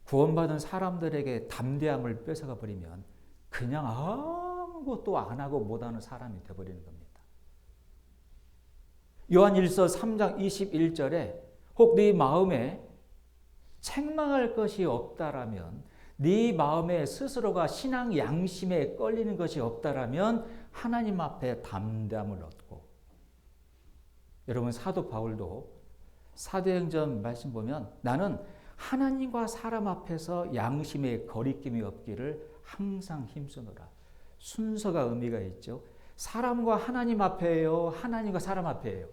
구원받은 사람들에게 담대함을 뺏어가 버리면 그냥 아무것도 안 하고 못하는 사람이 되어버리는 겁니다. 요한일서 3장 21절에 혹 네 마음에 책망할 것이 없다라면 네 마음에 스스로가 신앙 양심에 끌리는 것이 없다라면 하나님 앞에 담대함을 얻고, 여러분 사도 바울도 사도행전 말씀 보면 나는 하나님과 사람 앞에서 양심에 거리낌이 없기를 항상 힘쓰노라. 순서가 의미가 있죠. 사람과 하나님 앞에요, 하나님과 사람 앞에요.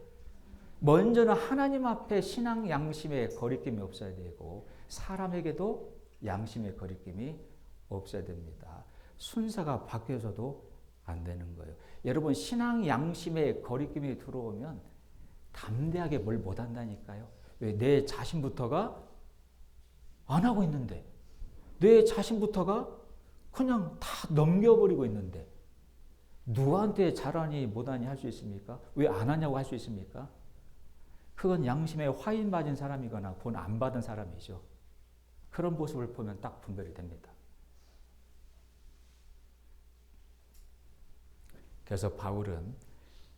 먼저는 하나님 앞에 신앙 양심에 거리낌이 없어야 되고 사람에게도 양심의 거리낌이 없어야 됩니다. 순서가 바뀌어서도 안 되는 거예요. 여러분 신앙 양심에 거리낌이 들어오면 담대하게 뭘 못한다니까요. 왜? 내 자신부터가 안 하고 있는데, 내 자신부터가 그냥 다 넘겨버리고 있는데 누구한테 잘하니 못하니 할 수 있습니까? 왜 안 하냐고 할 수 있습니까? 그건 양심에 화인 맞은 사람이거나 본 안 받은 사람이죠. 그런 모습을 보면 딱 분별이 됩니다. 그래서 바울은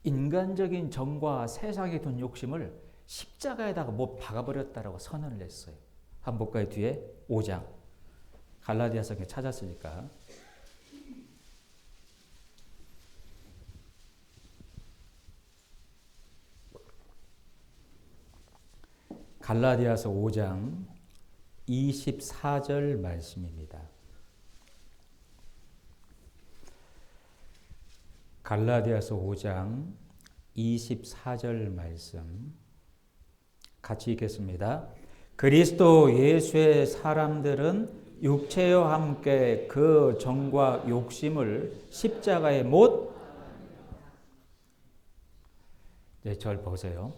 인간적인 정과 세상에 둔 욕심을 십자가에다가 못 박아버렸다라고 선언을 했어요. 한번 볼까요? 뒤에 5장. 갈라디아서 찾았으니까. 갈라디아서 5장 24절 말씀입니다. 갈라디아서 5장 24절 말씀 같이 읽겠습니다. 그리스도 예수의 사람들은 육체와 함께 그 정과 욕심을 십자가에 못. 네, 절 보세요.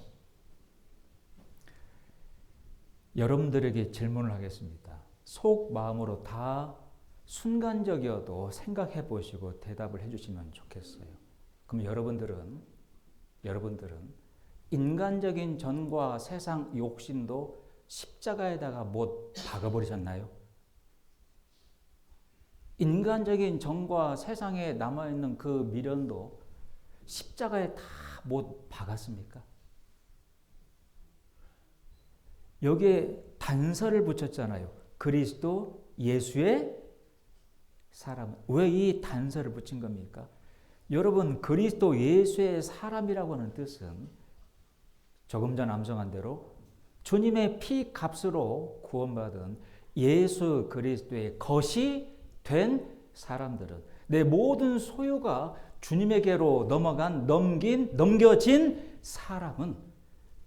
여러분들에게 질문을 하겠습니다. 속 마음으로 다 순간적이어도 생각해 보시고 대답을 해 주시면 좋겠어요. 그럼 여러분들은 인간적인 전과 세상 욕심도 십자가에다가 못 박아버리셨나요? 인간적인 정과 세상에 남아있는 그 미련도 십자가에 다 못 박았습니까? 여기에 단서를 붙였잖아요. 그리스도 예수의 사람. 왜 이 단서를 붙인 겁니까? 여러분 그리스도 예수의 사람이라고 하는 뜻은 조금 전 암송한 대로 주님의 피 값으로 구원받은 예수 그리스도의 것이 된 사람들은, 내 모든 소유가 주님에게로 넘겨진 사람은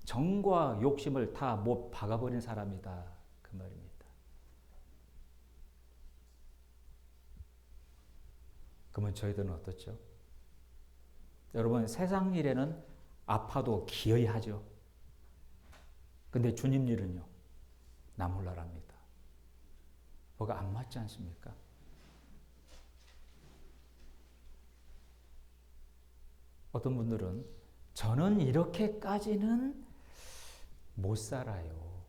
정과 욕심을 다 못 박아버린 사람이다. 그 말입니다. 그러면 저희들은 어떻죠? 여러분 세상 일에는 아파도 기어이 하죠. 근데 주님 일은요, 나 몰라랍니다. 뭐가 안 맞지 않습니까? 어떤 분들은 저는 이렇게까지는 못 살아요.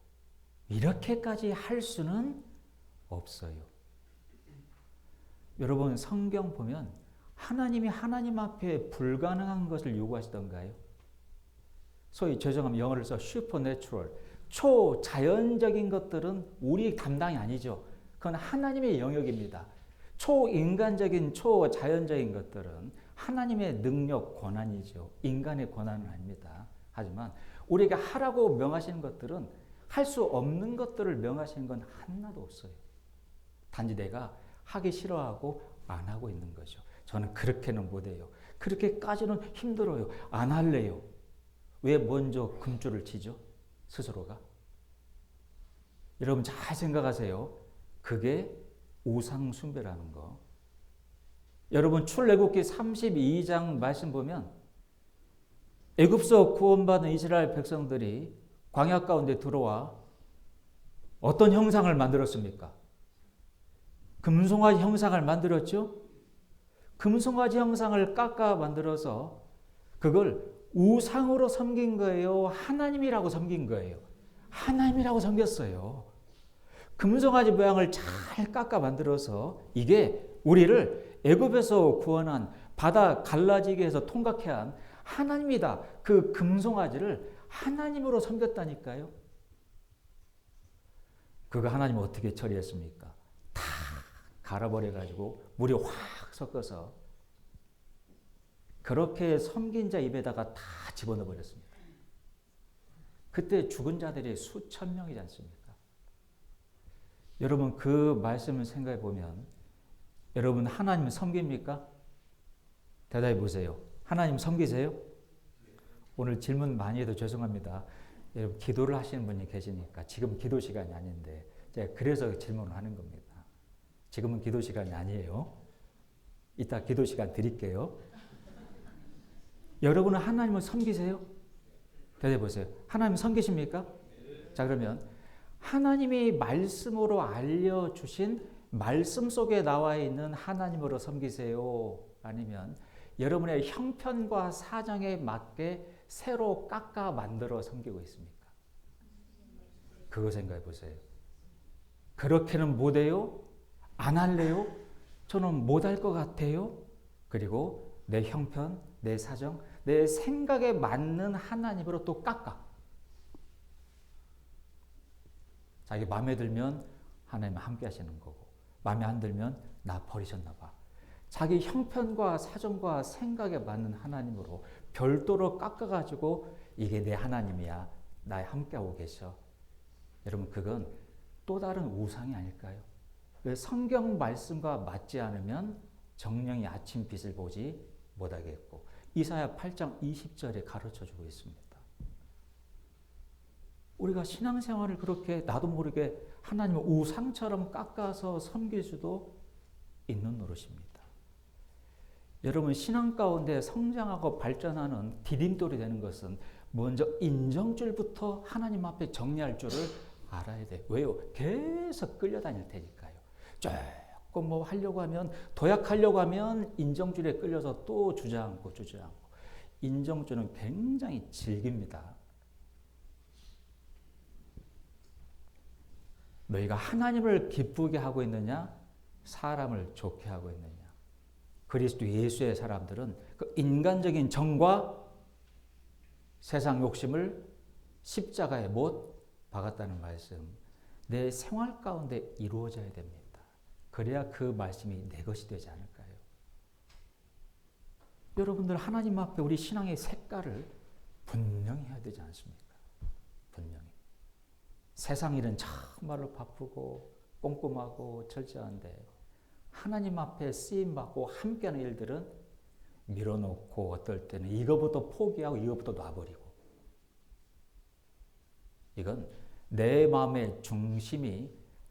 이렇게까지 할 수는 없어요. 여러분 성경 보면 하나님이 하나님 앞에 불가능한 것을 요구하시던가요? 소위 죄송하면 영어를 써 슈퍼내추럴, 초자연적인 것들은 우리 담당이 아니죠. 그건 하나님의 영역입니다. 초인간적인 초자연적인 것들은 하나님의 능력, 권한이죠. 인간의 권한은 아닙니다. 하지만 우리가 하라고 명하시는 것들은 할 수 없는 것들을 명하시는 건 하나도 없어요. 단지 내가 하기 싫어하고 안 하고 있는 거죠. 저는 그렇게는 못해요. 그렇게까지는 힘들어요. 안 할래요. 왜 먼저 금줄을 치죠? 스스로가. 여러분 잘 생각하세요. 그게 우상 숭배라는 거. 여러분 출애굽기 32장 말씀 보면 애굽에서 구원받은 이스라엘 백성들이 광야 가운데 들어와 어떤 형상을 만들었습니까? 금송아지 형상을 만들었죠? 금송아지 형상을 깎아 만들어서 그걸 우상으로 섬긴 거예요? 하나님이라고 섬긴 거예요? 하나님이라고 섬겼어요. 금송아지 모양을 잘 깎아 만들어서 이게 우리를 애굽에서 구원한 바다 갈라지게 해서 통과케 한 하나님이다. 그 금송아지를 하나님으로 섬겼다니까요. 그거 하나님 어떻게 처리했습니까? 다 갈아버려가지고 물이 확 섞어서 그렇게 섬긴 자 입에다가 다 집어넣어 버렸습니다. 그때 죽은 자들이 수천 명이지 않습니까? 여러분 그 말씀을 생각해 보면 여러분 하나님을 섬깁니까? 대답해 보세요. 하나님 섬기세요? 오늘 질문 많이 해도 죄송합니다. 여러분 기도를 하시는 분이 계시니까 지금 기도 시간이 아닌데 제가 그래서 질문을 하는 겁니다. 지금은 기도 시간이 아니에요. 이따 기도 시간 드릴게요. 여러분은 하나님을 섬기세요? 대답해 보세요. 하나님 섬기십니까? 자, 그러면 하나님이 말씀으로 알려주신 말씀 속에 나와 있는 하나님으로 섬기세요? 아니면 여러분의 형편과 사정에 맞게 새로 깎아 만들어 섬기고 있습니까? 그거 생각해 보세요. 그렇게는 못해요? 안 할래요? 저는 못할 것 같아요? 그리고 내 형편, 내 사정, 내 생각에 맞는 하나님으로 또 깎아. 자기 마음에 들면 하나님 함께 하시는 거고 마음에 안 들면 나 버리셨나 봐. 자기 형편과 사정과 생각에 맞는 하나님으로 별도로 깎아가지고 이게 내 하나님이야. 나에 함께하고 계셔. 여러분 그건 또 다른 우상이 아닐까요? 성경 말씀과 맞지 않으면 정령이 아침 빛을 보지 못하겠고 이사야 8장 20절에 가르쳐주고 있습니다. 우리가 신앙생활을 그렇게 나도 모르게 하나님을 우상처럼 깎아서 섬길 수도 있는 노릇입니다. 여러분 신앙 가운데 성장하고 발전하는 디딤돌이 되는 것은 먼저 인정줄부터 하나님 앞에 정리할 줄을 알아야 돼요. 왜요? 계속 끌려다닐 테니까요. 조금 뭐 하려고 하면 도약하려고 하면 인정줄에 끌려서 또 주저앉고 인정줄은 굉장히 질깁니다. 너희가 하나님을 기쁘게 하고 있느냐? 사람을 좋게 하고 있느냐? 그리스도 예수의 사람들은 그 인간적인 정과 세상 욕심을 십자가에 못 박았다는 말씀. 내 생활 가운데 이루어져야 됩니다. 그래야 그 말씀이 내 것이 되지 않을까요? 여러분들 하나님 앞에 우리 신앙의 색깔을 분명히 해야 되지 않습니까? 분명히. 세상 일은 정말로 바쁘고 꼼꼼하고 철저한데 하나님 앞에 쓰임받고 함께하는 일들은 밀어놓고 어떨 때는 이거부터 포기하고 이거부터 놔버리고 이건 내 마음의 중심이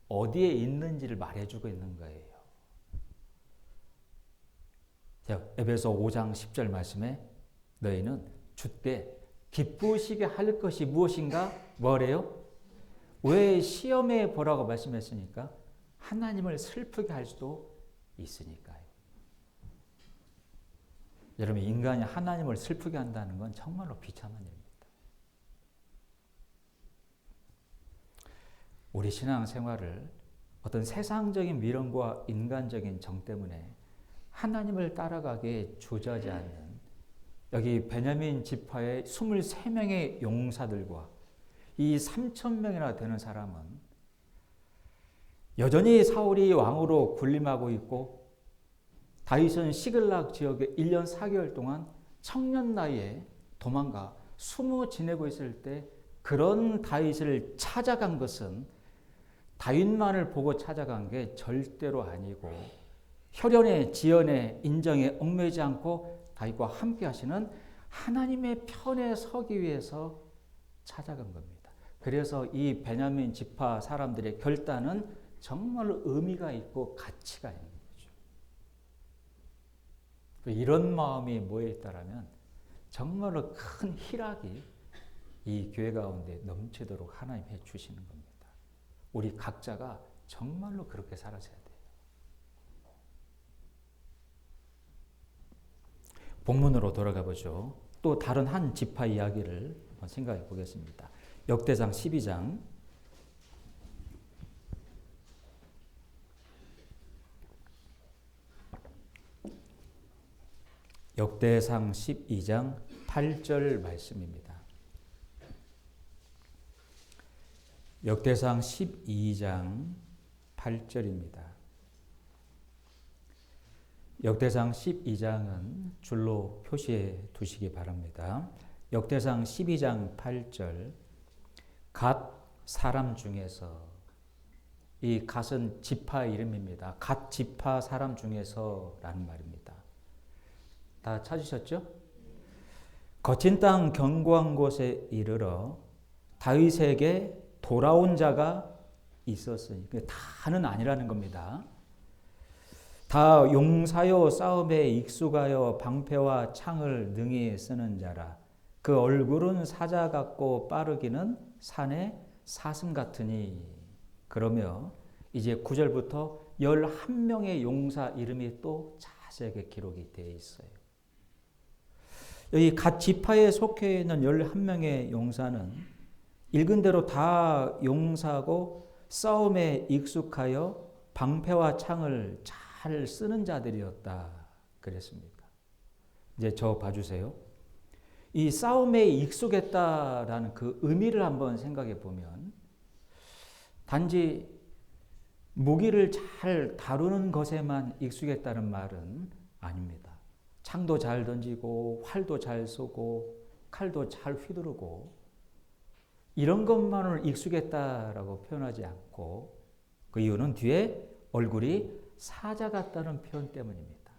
어디에 있는지를 말해주고 있는 거예요. 에베소 5장 10절 말씀에 너희는 주께 기쁘시게 할 것이 무엇인가? 뭐래요? 왜 시험에 보라고 말씀했습니까? 하나님을 슬프게 할 수도 있으니까요. 여러분 인간이 하나님을 슬프게 한다는 건 정말로 비참한 일입니다. 우리 신앙생활을 어떤 세상적인 미련과 인간적인 정 때문에 하나님을 따라가기에 주저하지 않는 여기 베냐민 지파의 23명의 용사들과 이 3,000명이나 되는 사람은 여전히 사울이 왕으로 군림하고 있고 다윗은 시글락 지역에 1년 4개월 동안 청년 나이에 도망가 숨어 지내고 있을 때 그런 다윗을 찾아간 것은 다윗만을 보고 찾아간 게 절대로 아니고 혈연의 지연의 인정에 얽매이지 않고 다윗과 함께 하시는 하나님의 편에 서기 위해서 찾아간 겁니다. 그래서 이 베냐민 지파 사람들의 결단은 정말로 의미가 있고 가치가 있는 거죠. 이런 마음이 모여있다라면 정말로 큰 희락이 이 교회 가운데 넘치도록 하나님 해 주시는 겁니다. 우리 각자가 정말로 그렇게 살아서야 돼요. 본문으로 돌아가 보죠. 또 다른 한 지파 이야기를 한번 생각해 보겠습니다. 역대상 12장 역대상 12장 8절 말씀입니다. 역대상 12장 8절입니다. 역대상 12장은 줄로 표시해 두시기 바랍니다. 역대상 12장 8절 갓 사람 중에서, 이 갓은 지파 이름입니다. 갓 지파 사람 중에서라는 말입니다. 다 찾으셨죠? 거친 땅 견고한 곳에 이르러 다윗에게 돌아온 자가 있었으니, 다는 아니라는 겁니다. 다 용사요 싸움에 익숙하여 방패와 창을 능히 쓰는 자라. 그 얼굴은 사자 같고 빠르기는 산의 사슴 같으니. 그러며 이제 9절부터 11명의 용사 이름이 또 자세하게 기록이 되어 있어요. 여기 갓 지파에 속해 있는 11명의 용사는 읽은 대로 다 용사고 싸움에 익숙하여 방패와 창을 잘 쓰는 자들이었다 그랬습니다. 이제 저 봐주세요. 이 싸움에 익숙했다라는 그 의미를 한번 생각해 보면, 단지 무기를 잘 다루는 것에만 익숙했다는 말은 아닙니다. 창도 잘 던지고 활도 잘 쏘고 칼도 잘 휘두르고 이런 것만을 익숙했다라고 표현하지 않고, 그 이유는 뒤에 얼굴이 사자 같다는 표현 때문입니다.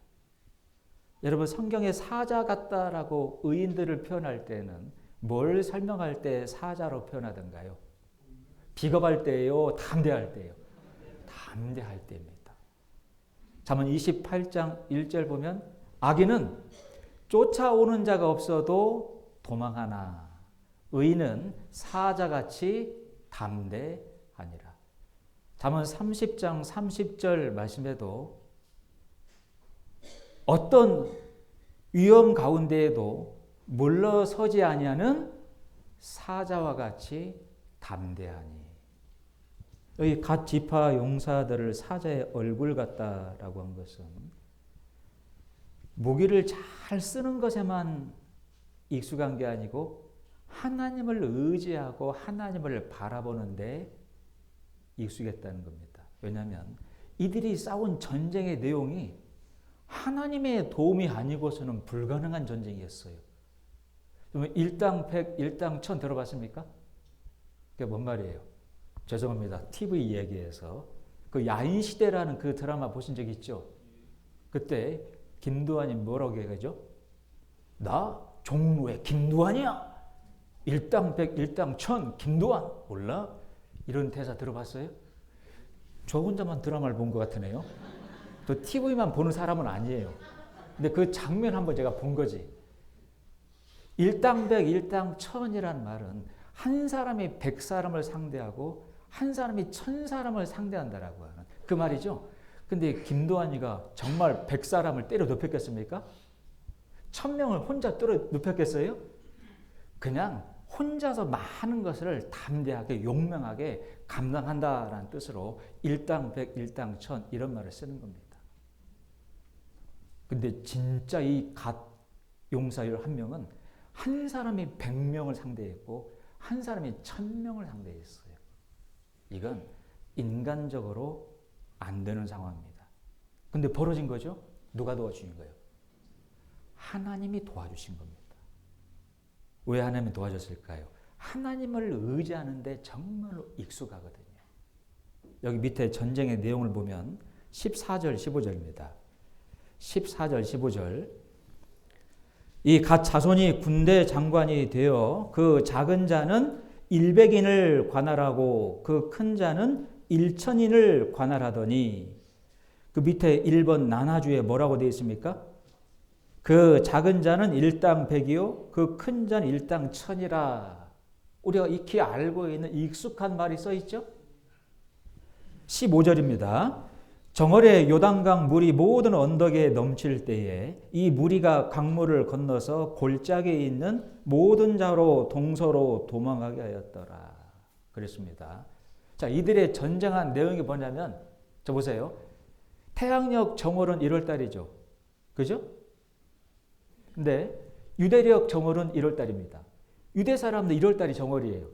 여러분, 성경에 사자 같다라고 의인들을 표현할 때는 뭘 설명할 때 사자로 표현하던가요? 비겁할 때요? 담대할 때요? 담대할 때입니다. 잠언 28장 1절 보면 악인은 쫓아오는 자가 없어도 도망하나 의인은 사자같이 담대하니라. 잠언 30장 30절 말씀에도 어떤 위험 가운데에도 물러서지 아니하는 사자와 같이 담대하니. 여기 갓 지파 용사들을 사자의 얼굴 같다라고 한 것은 무기를 잘 쓰는 것에만 익숙한 게 아니고 하나님을 의지하고 하나님을 바라보는데 익숙했다는 겁니다. 왜냐하면 이들이 싸운 전쟁의 내용이 하나님의 도움이 아니고서는 불가능한 전쟁이었어요. 일당 백, 일당 천 들어봤습니까? 그게 뭔 말이에요? 죄송합니다. TV 얘기해서. 그 야인시대라는 그 드라마 보신 적 있죠? 그때 김두한이 뭐라고 얘기하죠? 나 종로의 김두한이야. 일당 백, 일당 천, 김두한. 몰라? 이런 대사 들어봤어요? 저 혼자만 드라마를 본 것 같으네요. 또 TV만 보는 사람은 아니에요. 근데 그 장면 한번 제가 본 거지. 일당 백, 일당 천이라는 말은 한 사람이 100사람을 상대하고 한 사람이 1000사람을 상대한다라고 하는 그 말이죠. 근데 김도환이가 정말 100사람을 때려 눕혔겠습니까? 1000명을 혼자 때려 눕혔겠어요? 그냥 혼자서 많은 것을 담대하게 용맹하게 감당한다라는 뜻으로 일당 백, 일당 천 이런 말을 쓰는 겁니다. 근데 진짜 이 갓 용사 11명은 한 사람이 100명을 상대했고 한 사람이 1000명을 상대했어요. 이건 인간적으로 안 되는 상황입니다. 근데 벌어진 거죠? 누가 도와주신 거예요? 하나님이 도와주신 겁니다. 왜 하나님이 도와줬을까요? 하나님을 의지하는데 정말로 익숙하거든요. 여기 밑에 전쟁의 내용을 보면 14절, 15절입니다. 14절, 15절. 이 갓 자손이 군대 장관이 되어 그 작은 자는 100인을 관할하고 그 큰 자는 1000인을 관할하더니, 그 밑에 1번 나나주에 뭐라고 되어 있습니까? 그 작은 자는 일당 100이요 그 큰 자는 일당 1000이라. 우리가 익히 알고 있는 익숙한 말이 써 있죠? 15절입니다. 정월에 요단강 물이 모든 언덕에 넘칠 때에 이 무리가 강물을 건너서 골짜기에 있는 모든 자로 동서로 도망가게 하였더라. 그랬습니다. 자, 이들의 전쟁한 내용이 뭐냐면, 저 보세요. 태양력 정월은 1월 달이죠. 그죠? 근데 유대력 정월은 1월 달입니다. 유대 사람도 1월 달이 정월이에요.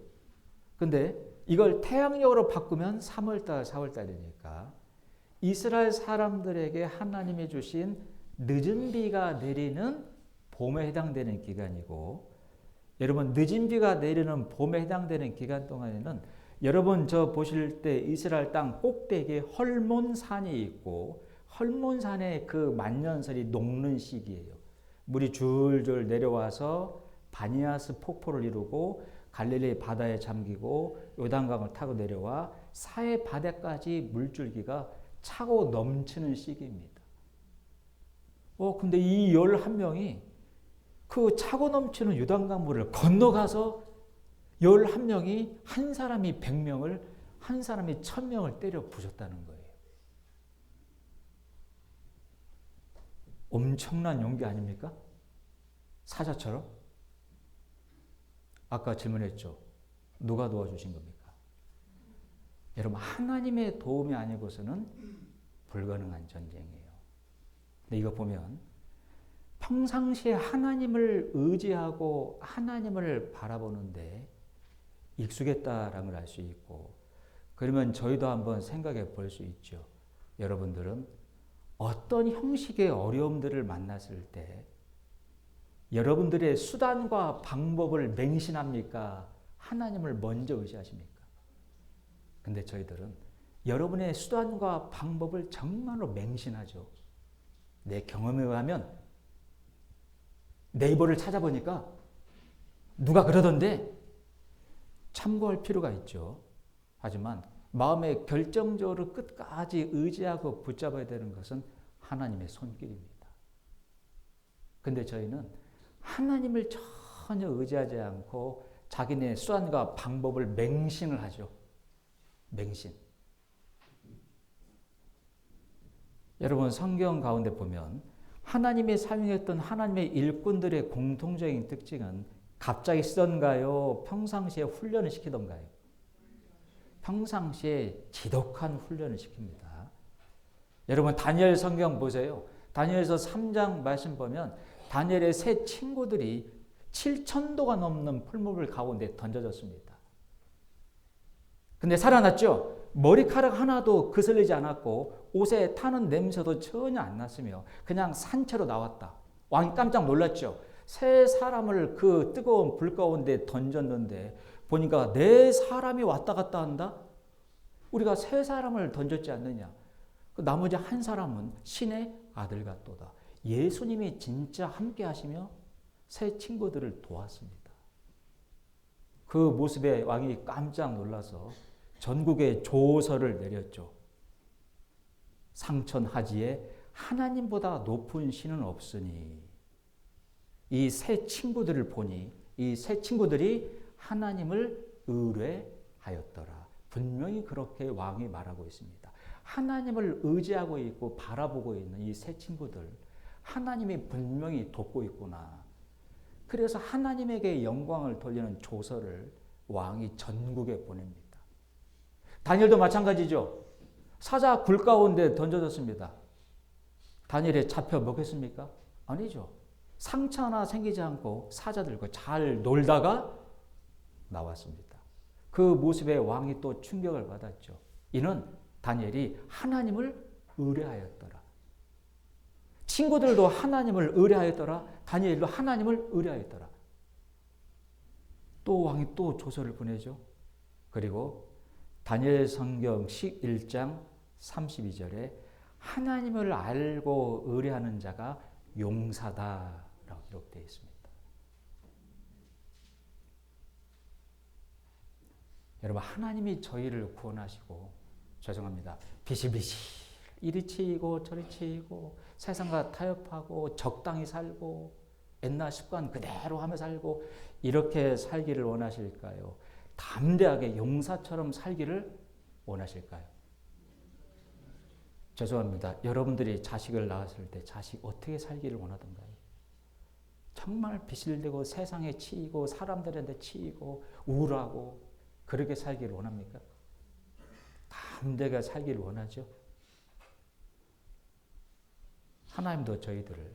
근데 이걸 태양력으로 바꾸면 3월 달, 4월 달이니까 이스라엘 사람들에게 하나님이 주신 늦은 비가 내리는 봄에 해당되는 기간이고, 여러분 늦은 비가 내리는 봄에 해당되는 기간 동안에는 여러분 저 보실 때 이스라엘 땅 꼭대기에 헐몬산이 있고 헐몬산에 그 만년설이 녹는 시기예요. 물이 줄줄 내려와서 바니아스 폭포를 이루고 갈릴리 바다에 잠기고 요단강을 타고 내려와 사해 바다까지 물줄기가 차고 넘치는 시기입니다. 근데 이 11명이 그 차고 넘치는 요단강 물을 건너가서 11명이 한 사람이 100명을 한 사람이 1000명을 때려 부셨다는 거예요. 엄청난 용기 아닙니까? 사자처럼? 아까 질문했죠. 누가 도와주신 겁니까? 여러분 하나님의 도움이 아니고서는 불가능한 전쟁이에요. 근데 이거 보면 평상시에 하나님을 의지하고 하나님을 바라보는데 익숙했다라는 걸 알 수 있고, 그러면 저희도 한번 생각해 볼 수 있죠. 여러분들은 어떤 형식의 어려움들을 만났을 때 여러분들의 수단과 방법을 맹신합니까? 하나님을 먼저 의지하십니까? 근데 저희들은 여러분의 수단과 방법을 정말로 맹신하죠. 내 경험에 의하면 네이버를 찾아보니까 누가 그러던데 참고할 필요가 있죠. 하지만 마음에 결정적으로 끝까지 의지하고 붙잡아야 되는 것은 하나님의 손길입니다. 근데 저희는 하나님을 전혀 의지하지 않고 자기네 수단과 방법을 맹신을 하죠. 맹신. 여러분 성경 가운데 보면 하나님이 사용했던 하나님의 일꾼들의 공통적인 특징은 갑자기 쓰던가요? 평상시에 훈련을 시키던가요? 평상시에 지독한 훈련을 시킵니다. 여러분 다니엘 성경 보세요. 다니엘서 3장 말씀 보면 다니엘의 세 친구들이 7,000도가 넘는 풀무불 가운데 던져졌습니다. 근데 살아났죠? 머리카락 하나도 그슬리지 않았고 옷에 타는 냄새도 전혀 안 났으며 그냥 산채로 나왔다. 왕이 깜짝 놀랐죠. 세 사람을 그 뜨거운 불 가운데 던졌는데 보니까 네 사람이 왔다 갔다 한다? 우리가 세 사람을 던졌지 않느냐? 나머지 한 사람은 신의 아들 같도다. 예수님이 진짜 함께 하시며 세 친구들을 도왔습니다. 그 모습에 왕이 깜짝 놀라서 전국에 조서를 내렸죠. 상천하지에 하나님보다 높은 신은 없으니. 이 세 친구들을 보니 이 세 친구들이 하나님을 의뢰하였더라. 분명히 그렇게 왕이 말하고 있습니다. 하나님을 의지하고 있고 바라보고 있는 이 세 친구들, 하나님이 분명히 돕고 있구나. 그래서 하나님에게 영광을 돌리는 조서를 왕이 전국에 보냅니다. 다니엘도 마찬가지죠. 사자 굴 가운데 던져졌습니다. 다니엘이 잡혀 먹겠습니까? 아니죠. 상처 하나 생기지 않고 사자들과 잘 놀다가 나왔습니다. 그 모습에 왕이 또 충격을 받았죠. 이는 다니엘이 하나님을 의뢰하였더라. 친구들도 하나님을 의뢰하였더라. 다니엘도 하나님을 의뢰하였더라. 또 왕이 또 조서를 보내죠. 그리고 다니엘 성경 11장 32절에 하나님을 알고 의뢰하는 자가 용사다라고 기록되어 있습니다. 여러분 하나님이 저희를 구원하시고 죄송합니다. 비실비실 이리 치이고 저리 치이고 세상과 타협하고 적당히 살고 옛날 습관 그대로 하며 살고 이렇게 살기를 원하실까요? 담대하게 용사처럼 살기를 원하실까요? 죄송합니다. 여러분들이 자식을 낳았을 때 자식 어떻게 살기를 원하던가요? 정말 비실대고 세상에 치이고 사람들한테 치이고 우울하고 그렇게 살기를 원합니까? 담대하게 살기를 원하죠. 하나님도 저희들을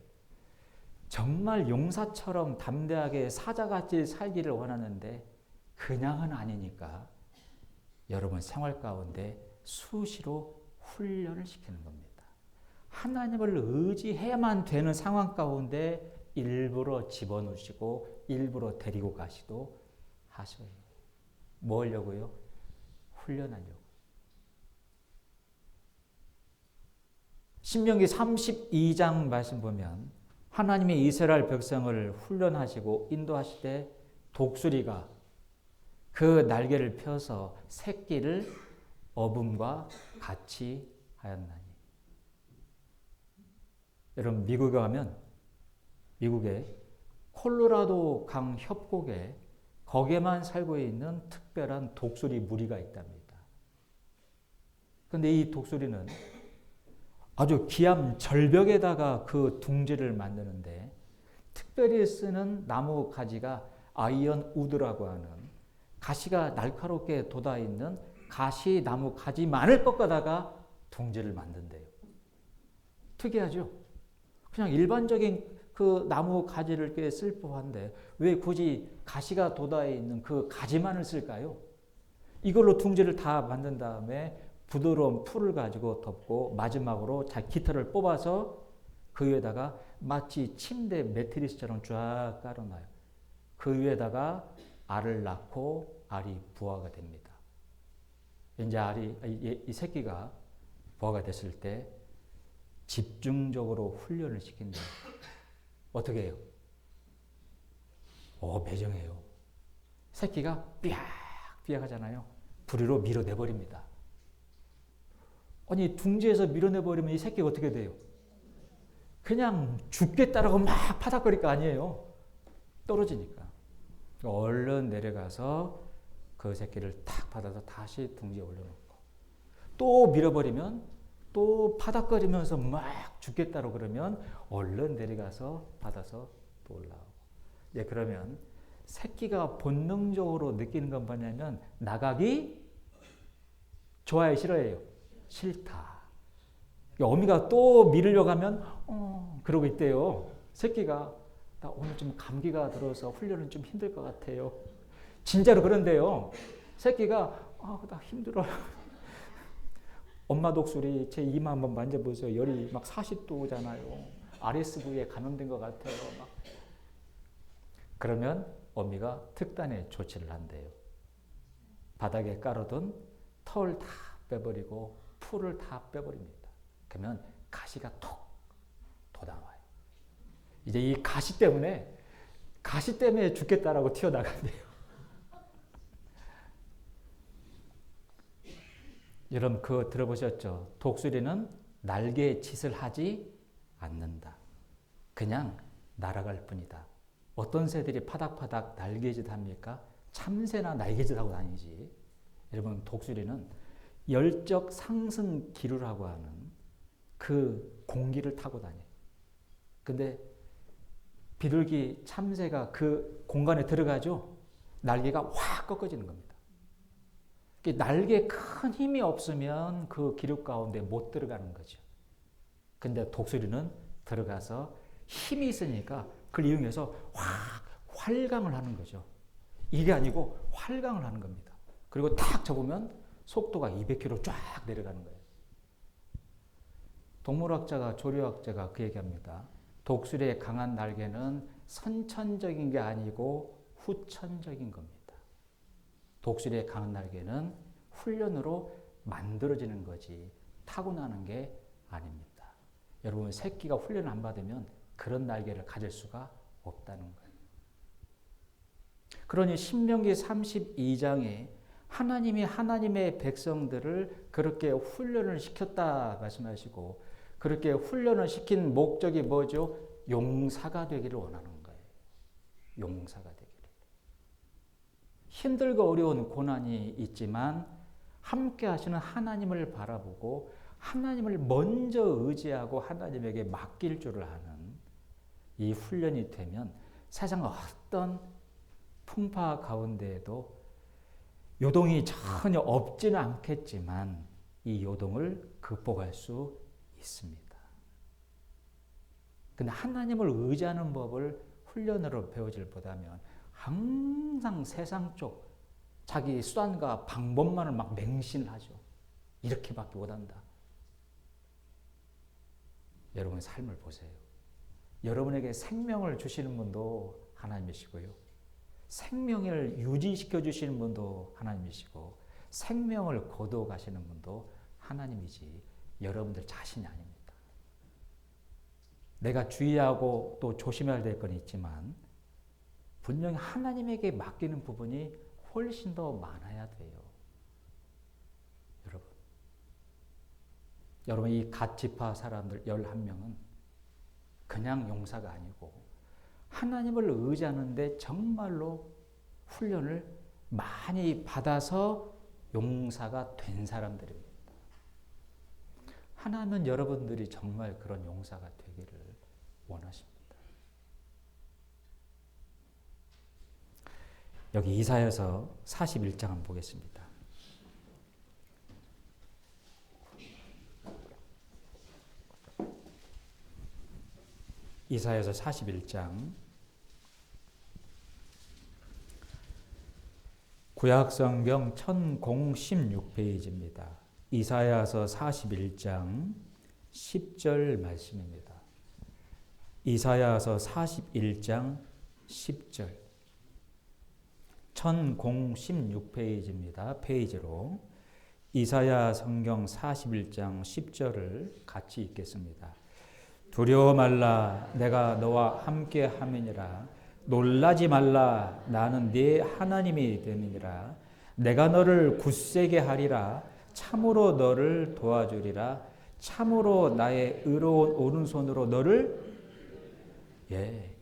정말 용사처럼 담대하게 사자같이 살기를 원하는데 그냥은 아니니까 여러분 생활 가운데 수시로 훈련을 시키는 겁니다. 하나님을 의지해야만 되는 상황 가운데 일부러 집어넣으시고 일부러 데리고 가시도 하셔요. 뭐 하려고요? 훈련하려고. 신명기 32장 말씀 보면 하나님이 이스라엘 백성을 훈련하시고 인도하실 때 독수리가 그 날개를 펴서 새끼를 어분과 같이 하였나니. 여러분 미국에 가면 미국의 콜로라도 강 협곡에 거기에만 살고 있는 특별한 독수리 무리가 있답니다. 그런데 이 독수리는 아주 기암 절벽에다가 그 둥지를 만드는데 특별히 쓰는 나무 가지가 아이언 우드라고 하는 가시가 날카롭게 돋아있는 가시나무 가지만을 꺾어다가 둥지를 만든대요. 특이하죠? 그냥 일반적인 그 나무 가지를 꽤 쓸 법한데 왜 굳이 가시가 돋아있는 그 가지만을 쓸까요? 이걸로 둥지를 다 만든 다음에 부드러운 풀을 가지고 덮고 마지막으로 깃털을 뽑아서 그 위에다가 마치 침대 매트리스처럼 쫙 깔아놔요. 그 위에다가 알을 낳고 알이 부화가 됩니다. 이제 이 새끼가 부화가 됐을 때 집중적으로 훈련을 시킨다. 어떻게 해요? 매정해요. 새끼가 삐약 하잖아요. 부리로 밀어내버립니다. 아니 둥지에서 밀어내버리면 이 새끼가 어떻게 돼요? 그냥 죽겠다라고 막 파닥거릴 거 아니에요. 떨어지니까. 얼른 내려가서 그 새끼를 탁 받아서 다시 둥지에 올려놓고 또 밀어버리면 또 파닥거리면서 막 죽겠다고 그러면 얼른 내려가서 받아서 또 올라오고. 예, 그러면 새끼가 본능적으로 느끼는 건 뭐냐면 나가기 좋아요, 싫어해요? 싫다. 어미가 또 밀으려고 하면 그러고 있대요. 새끼가 나 오늘 좀 감기가 들어서 훈련은 좀 힘들 것 같아요. 진짜로 그런데요. 새끼가 나 힘들어요. 엄마 독수리 제 이마 한번 만져보세요. 열이 막 40도잖아요. RS 부위에 감염된 것 같아요. 막. 그러면 어미가 특단의 조치를 한대요. 바닥에 깔아둔 털 다 빼버리고 풀을 다 빼버립니다. 그러면 가시가 톡 돋아와요. 이제 이 가시 때문에 죽겠다라고 튀어나간대요. 여러분 그거 들어보셨죠? 독수리는 날개의 짓을 하지 않는다. 그냥 날아갈 뿐이다. 어떤 새들이 파닥파닥 날개짓 합니까? 참새나 날개짓 하고 다니지. 여러분 독수리는 열적 상승 기류라고 하는 그 공기를 타고 다녀요. 근데 비둘기 참새가 그 공간에 들어가죠? 날개가 확 꺾어지는 겁니다. 날개에 큰 힘이 없으면 그 기류 가운데 못 들어가는 거죠. 근데 독수리는 들어가서 힘이 있으니까 그걸 이용해서 활강을 하는 거죠. 이게 아니고 활강을 하는 겁니다. 그리고 딱 접으면 속도가 200km 쫙 내려가는 거예요. 동물학자가 조류학자가 그 얘기합니다. 독수리의 강한 날개는 선천적인 게 아니고 후천적인 겁니다. 독수리의 강한 날개는 훈련으로 만들어지는 거지 타고나는 게 아닙니다. 여러분 새끼가 훈련을 안 받으면 그런 날개를 가질 수가 없다는 거예요. 그러니 신명기 32장에 하나님이 하나님의 백성들을 그렇게 훈련을 시켰다 말씀하시고 그렇게 훈련을 시킨 목적이 뭐죠? 용사가 되기를 원하는 거예요. 용사가 되기를. 힘들고 어려운 고난이 있지만 함께 하시는 하나님을 바라보고 하나님을 먼저 의지하고 하나님에게 맡길 줄을 아는 이 훈련이 되면 세상 어떤 풍파 가운데에도 요동이 전혀 없지는 않겠지만 이 요동을 극복할 수 있습니다. 근데 하나님을 의지하는 법을 훈련으로 배우질 보다면 항상 세상 쪽 자기 수단과 방법만을 막 맹신하죠. 이렇게밖에 못한다. 여러분의 삶을 보세요. 여러분에게 생명을 주시는 분도 하나님이시고요. 생명을 유지시켜 주시는 분도 하나님이시고 생명을 거두어 가시는 분도 하나님이지 여러분들 자신이 아닙니다. 내가 주의하고 또 조심해야 될 건 있지만 분명히 하나님에게 맡기는 부분이 훨씬 더 많아야 돼요. 여러분 이 갓 지파 사람들 11명은 그냥 용사가 아니고 하나님을 의지하는데 정말로 훈련을 많이 받아서 용사가 된 사람들입니다. 하나님은 여러분들이 정말 그런 용사가 되기를 원하십니다. 여기 이사야서 41장 한번 보겠습니다. 이사야서 41장 구약성경 1016페이지입니다. 이사야서 41장 10절 말씀입니다. 이사야서 41장 10절 1016페이지입니다. 페이지로 이사야 성경 41장 10절을 같이 읽겠습니다. 두려워 말라 내가 너와 함께 함이니라 놀라지 말라 나는 네 하나님이 됨이니라 내가 너를 굳세게 하리라 참으로 너를 도와주리라 참으로 나의 의로운 오른손으로 너를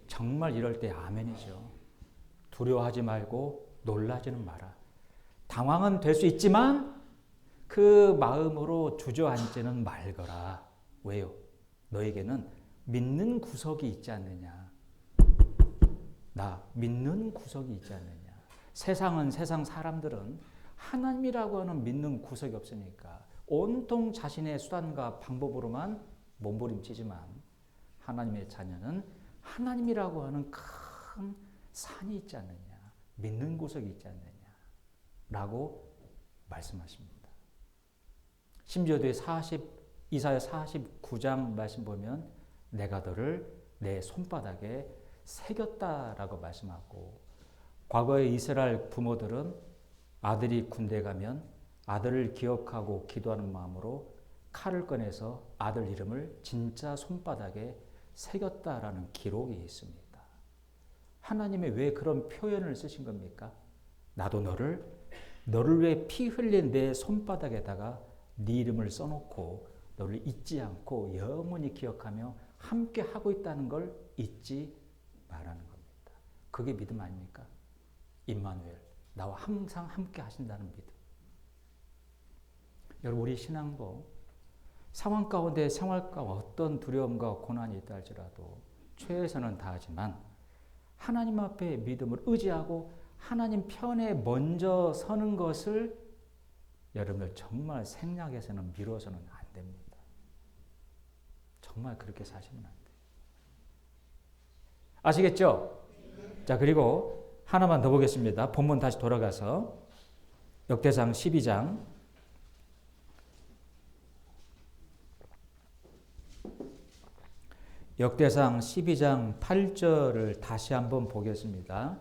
정말 이럴 때 아멘이죠. 두려워하지 말고 놀라지는 마라. 당황은 될 수 있지만 그 마음으로 주저앉지는 말거라. 왜요? 너에게는 믿는 구석이 있지 않느냐. 나 믿는 구석이 있지 않느냐. 세상은 세상 사람들은 하나님이라고 하는 믿는 구석이 없으니까 온통 자신의 수단과 방법으로만 몸부림치지만 하나님의 자녀는 하나님이라고 하는 큰 산이 있지 않느냐. 믿는 구석이 있지 않느냐. 라고 말씀하십니다. 심지어 뒤에 이사야 49장 말씀 보면 내가 너를 내 손바닥에 새겼다라고 말씀하고 과거의 이스라엘 부모들은 아들이 군대 가면 아들을 기억하고 기도하는 마음으로 칼을 꺼내서 아들 이름을 진짜 손바닥에 새겼다라는 기록이 있습니다. 하나님이 왜 그런 표현을 쓰신 겁니까? 나도 너를 위해 피 흘린 내 손바닥에다가 네 이름을 써놓고 너를 잊지 않고 영원히 기억하며 함께 하고 있다는 걸 잊지 말라는 겁니다. 그게 믿음 아닙니까? 임마누엘, 나와 항상 함께 하신다는 믿음. 여러분 우리 신앙도 상황 가운데 생활 가운데 어떤 두려움과 고난이 있다 할지라도 최선은 다하지만 하나님 앞에 믿음을 의지하고 하나님 편에 먼저 서는 것을 여러분들 정말 생략해서는 미뤄서는 안 됩니다. 정말 그렇게 사시면 안 돼요. 아시겠죠? 자, 그리고 하나만 더 보겠습니다. 본문 다시 돌아가서 역대상 12장 역대상 12장 8절을 다시 한번 보겠습니다.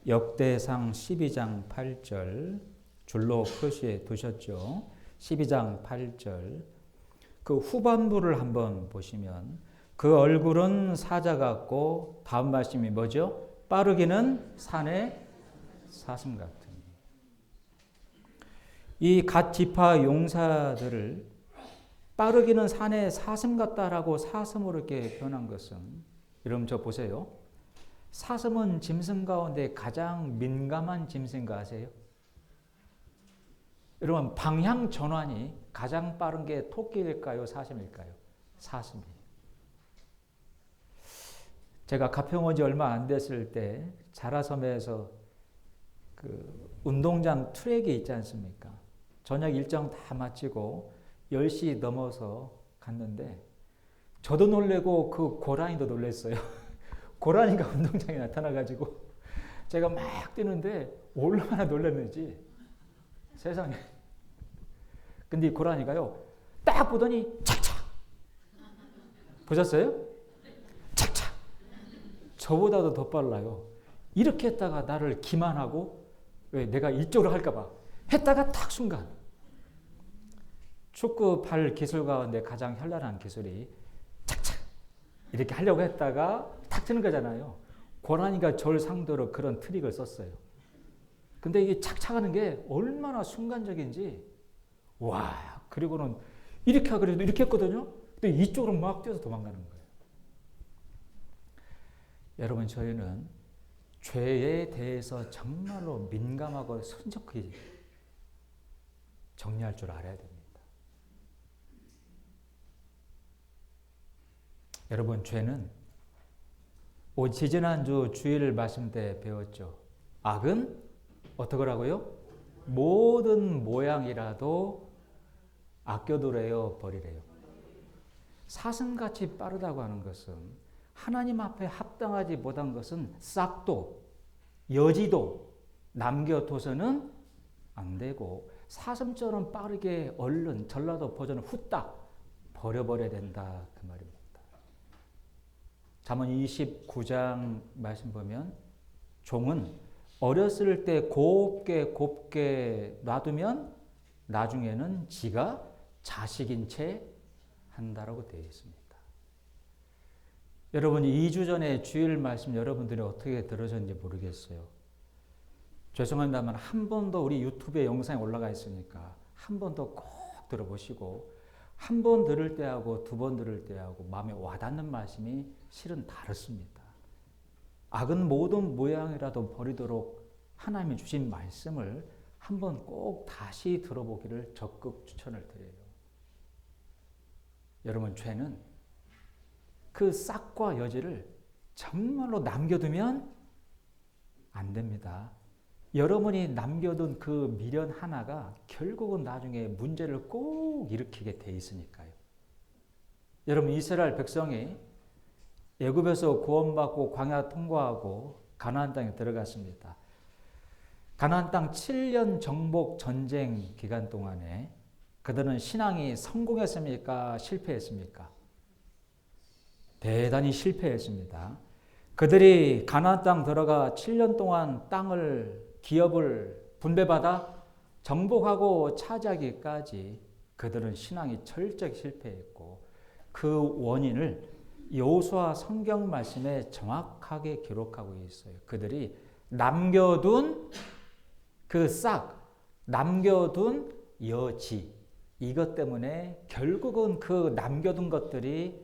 역대상 12장 8절 줄로 표시해 두셨죠? 12장 8절 그 후반부를 한번 보시면 그 얼굴은 사자 같고 다음 말씀이 뭐죠? 빠르기는 산의 사슴 같으니. 이 갓 지파 용사들을 빠르기는 산의 사슴 같다라고 사슴으로 이렇게 표현한 것은 여러분 저 보세요. 사슴은 짐승 가운데 가장 민감한 짐승인 거 아세요? 여러분 방향 전환이 가장 빠른 게 토끼일까요? 사슴일까요? 사슴이에요. 제가 가평 온 지 얼마 안 됐을 때 자라섬에서 그 운동장 트랙이 있지 않습니까? 저녁 일정 다 마치고 10시 넘어서 갔는데 저도 놀래고 그 고라니도 놀랐어요. 고라니가 운동장에 나타나가지고 제가 막 뛰는데 얼마나 놀랐는지 세상에. 근데 이 고라니가요 딱 보더니 착착 보셨어요? 착착. 저보다도 더 빨라요. 이렇게 했다가 나를 기만하고 왜 내가 이쪽으로 할까 봐 했다가 탁 순간. 축구 발 기술 가운데 가장 현란한 기술이 착착 이렇게 하려고 했다가 탁 치는 거잖아요. 고라니가 저를 상대로 그런 트릭을 썼어요. 근데 이게 착착하는 게 얼마나 순간적인지 와 그리고는 이렇게 하기로 이렇게 했거든요. 근데 이쪽으로 막 뛰어서 도망가는 거예요. 여러분 저희는 죄에 대해서 정말로 민감하고 선적히 정리할 줄 알아야 됩니다. 여러분 죄는 지지난주 주일 말씀 때 배웠죠. 악은 어떡하라고요? 모든 모양이라도 아껴두래요, 버리래요. 사슴같이 빠르다고 하는 것은 하나님 앞에 합당하지 못한 것은 싹도 여지도 남겨둬서는 안 되고 사슴처럼 빠르게 얼른 전라도 버전을 후딱 버려버려야 된다 그 말입니다. 잠언 29장 말씀 보면 종은 어렸을 때 곱게 놔두면 나중에는 지가 자식인 채 한다라고 되어 있습니다. 여러분 2주 전에 주일 말씀 여러분들이 어떻게 들으셨는지 모르겠어요. 죄송합니다만 한 번 더 우리 유튜브에 영상이 올라가 있으니까 한 번 더 꼭 들어보시고 한 번 들을 때하고 두 번 들을 때하고 마음에 와닿는 말씀이 실은 다릅니다. 악은 모든 모양이라도 버리도록 하나님이 주신 말씀을 한 번 꼭 다시 들어보기를 적극 추천을 드려요. 여러분 죄는 그 싹과 여지를 정말로 남겨두면 안 됩니다. 여러분이 남겨둔 그 미련 하나가 결국은 나중에 문제를 꼭 일으키게 돼 있으니까요. 여러분 이스라엘 백성이 애굽에서 구원받고 광야 통과하고 가나안 땅에 들어갔습니다. 가나안 땅 7년 정복 전쟁 기간 동안에 그들은 신앙이 성공했습니까? 실패했습니까? 대단히 실패했습니다. 그들이 가나안 땅 들어가 7년 동안 땅을 기업을 분배받아 정복하고 차지하기까지 그들은 신앙이 철저히 실패했고 그 원인을 여호수아 성경 말씀에 정확하게 기록하고 있어요. 그들이 남겨둔 그 싹, 남겨둔 여지 이것 때문에 결국은 그 남겨둔 것들이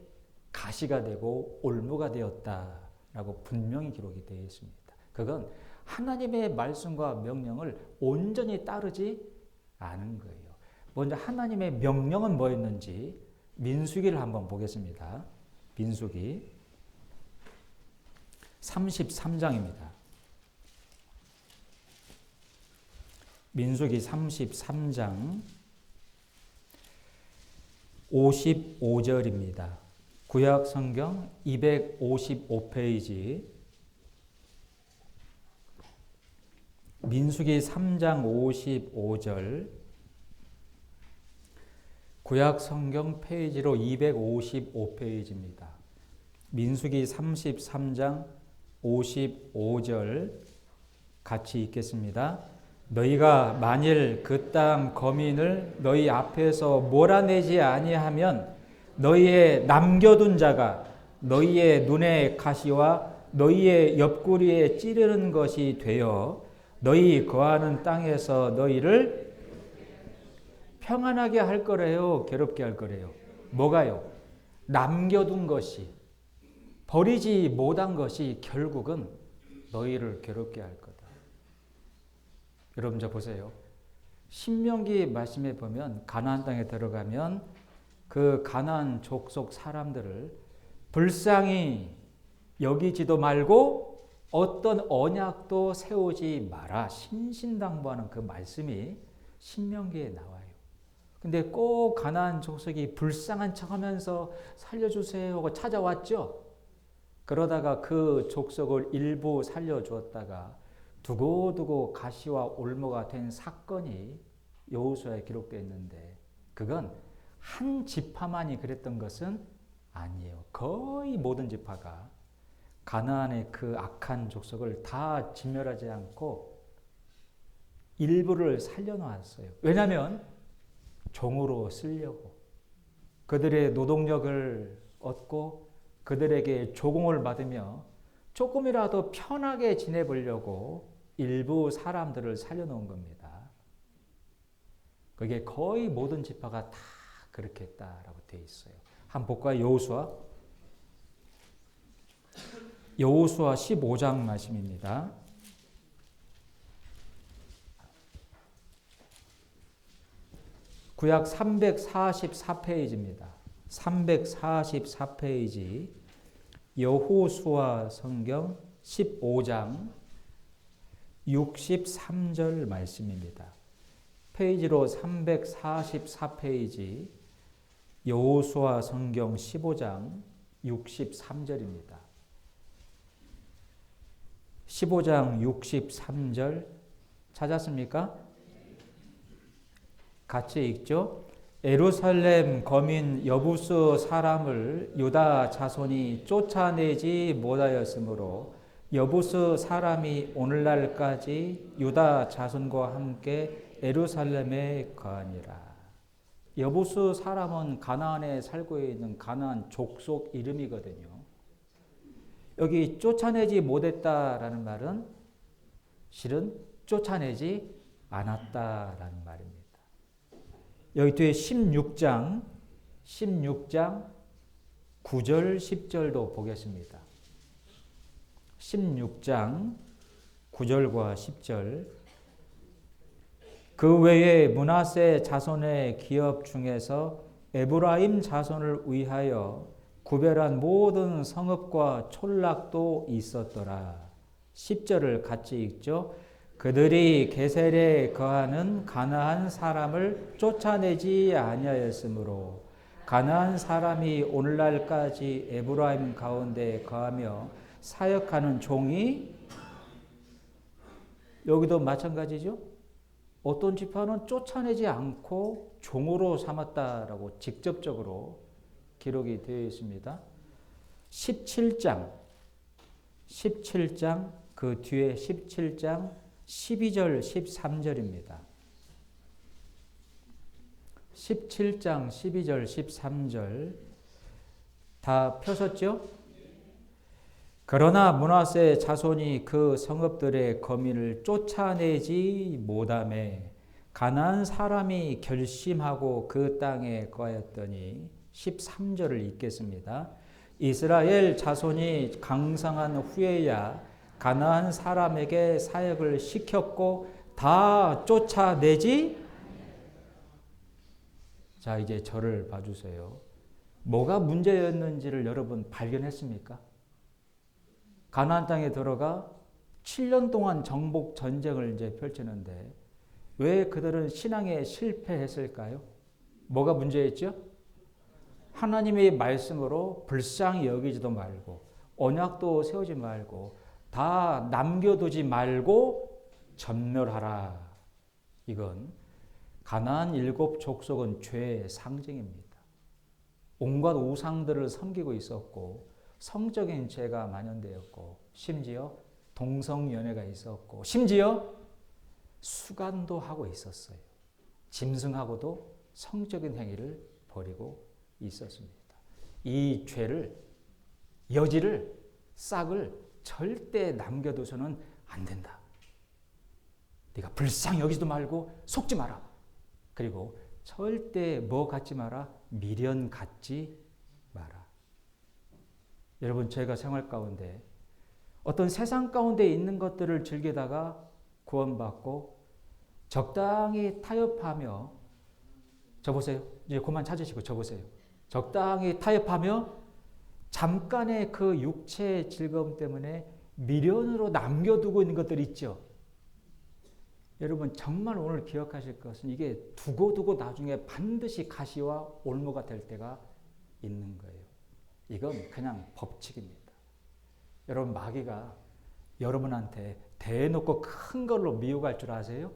가시가 되고 올무가 되었다라고 분명히 기록이 되어 있습니다. 그건 하나님의 말씀과 명령을 온전히 따르지 않은 거예요. 먼저 하나님의 명령은 뭐였는지 민수기를 한번 보겠습니다. 민수기 33장입니다. 민수기 33장 55절입니다. 구약 성경 255페이지 민수기 3장 55절 구약 성경 페이지로 255페이지입니다. 민수기 33장 55절 같이 읽겠습니다. 너희가 만일 그 땅 거민을 너희 앞에서 몰아내지 아니하면 너희의 남겨둔 자가 너희의 눈의 가시와 너희의 옆구리에 찌르는 것이 되어 너희 거하는 땅에서 너희를 평안하게 할 거래요? 괴롭게 할 거래요? 뭐가요? 남겨둔 것이, 버리지 못한 것이 결국은 너희를 괴롭게 할 거다. 여러분 저 보세요. 신명기 말씀에 보면 가나안 땅에 들어가면 그 가나안 족속 사람들을 불쌍히 여기지도 말고 어떤 언약도 세우지 마라. 신신당부하는 그 말씀이 신명기에 나와요. 근데 꼭 가나안 족속이 불쌍한 척하면서 살려주세요 하고 찾아왔죠. 그러다가 그 족속을 일부 살려주었다가 두고두고 가시와 올무가 된 사건이 여호수아에 기록되어 있는데 그건 한 지파만이 그랬던 것은 아니에요. 거의 모든 지파가 가나안의 그 악한 족속을 다 진멸하지 않고 일부를 살려놓았어요. 왜냐하면 종으로 쓰려고, 그들의 노동력을 얻고 그들에게 조공을 받으며 조금이라도 편하게 지내보려고 일부 사람들을 살려놓은 겁니다. 그게 거의 모든 지파가 다 그렇게 했다라고 되어 있어요. 한번 볼까요? 여호수아 15장 말씀입니다. 구약 344페이지입니다. 344페이지 여호수아 성경 15장 63절 말씀입니다. 페이지로 344페이지 여호수아 성경 15장 63절입니다. 15장 63절 찾았습니까? 같이 읽죠. 예루살렘 거민 여부스 사람을 유다 자손이 쫓아내지 못하였으므로 여부스 사람이 오늘날까지 유다 자손과 함께 예루살렘에 거하니라. 여부스 사람은 가나안에 살고 있는 가나안 족속 이름이거든요. 여기 쫓아내지 못했다라는 말은 실은 쫓아내지 않았다라는 말입니다. 여기 뒤에 16장 9절 10절도 보겠습니다. 16장 9절과 10절. 그 외에 므낫세 자손의 기업 중에서 에브라임 자손을 위하여 구별한 모든 성읍과 촌락도 있었더라. 10절을 같이 읽죠. 그들이 게셀에 거하는 가나안 사람을 쫓아내지 아니하였으므로 가나안 사람이 오늘날까지 에브라임 가운데 거하며 사역하는 종이, 여기도 마찬가지죠. 어떤 지파는 쫓아내지 않고 종으로 삼았다라고 직접적으로 기록이 되어 있습니다. 17장 그 뒤에 17장 12절 13절입니다. 17장 12절 13절 다 펴셨죠? 그러나 므낫세 자손이 그 성읍들의 거민을 쫓아내지 못하매 가나안 사람이 결심하고 그 땅에 거하였더니 13절을 읽겠습니다. 이스라엘 자손이 강성한 후에야 가나안 사람에게 사역을 시켰고 다 쫓아내지. 자, 이제 저를 봐주세요. 뭐가 문제였는지를 여러분 발견했습니까? 가나안 땅에 들어가 7년 동안 정복 전쟁을 이제 펼치는데 왜 그들은 신앙에 실패했을까요? 뭐가 문제였죠? 하나님의 말씀으로 불쌍히 여기지도 말고 언약도 세우지 말고 다 남겨두지 말고 전멸하라. 이건 가나안 7족속은 죄의 상징입니다. 온갖 우상들을 섬기고 있었고 성적인 죄가 만연되었고 심지어 동성연애가 있었고 심지어 수간도 하고 있었어요. 짐승하고도 성적인 행위를 벌이고 있었습니다. 이 죄를, 여지를, 싹을 절대 남겨둬서는 안 된다. 네가 불쌍히 여기지도 말고 속지 마라. 그리고 절대 뭐 갖지 마라? 미련 갖지 마라. 여러분, 저희가 생활 가운데 어떤 세상 가운데 있는 것들을 즐기다가 구원받고 적당히 타협하며, 저보세요. 이제 그만 찾으시고 저보세요. 적당히 타협하며 잠깐의 그 육체의 즐거움 때문에 미련으로 남겨두고 있는 것들 있죠. 여러분, 정말 오늘 기억하실 것은 이게 두고두고 나중에 반드시 가시와 올무가 될 때가 있는 거예요. 이건 그냥 법칙입니다. 여러분, 마귀가 여러분한테 대놓고 큰 걸로 미혹할 줄 아세요?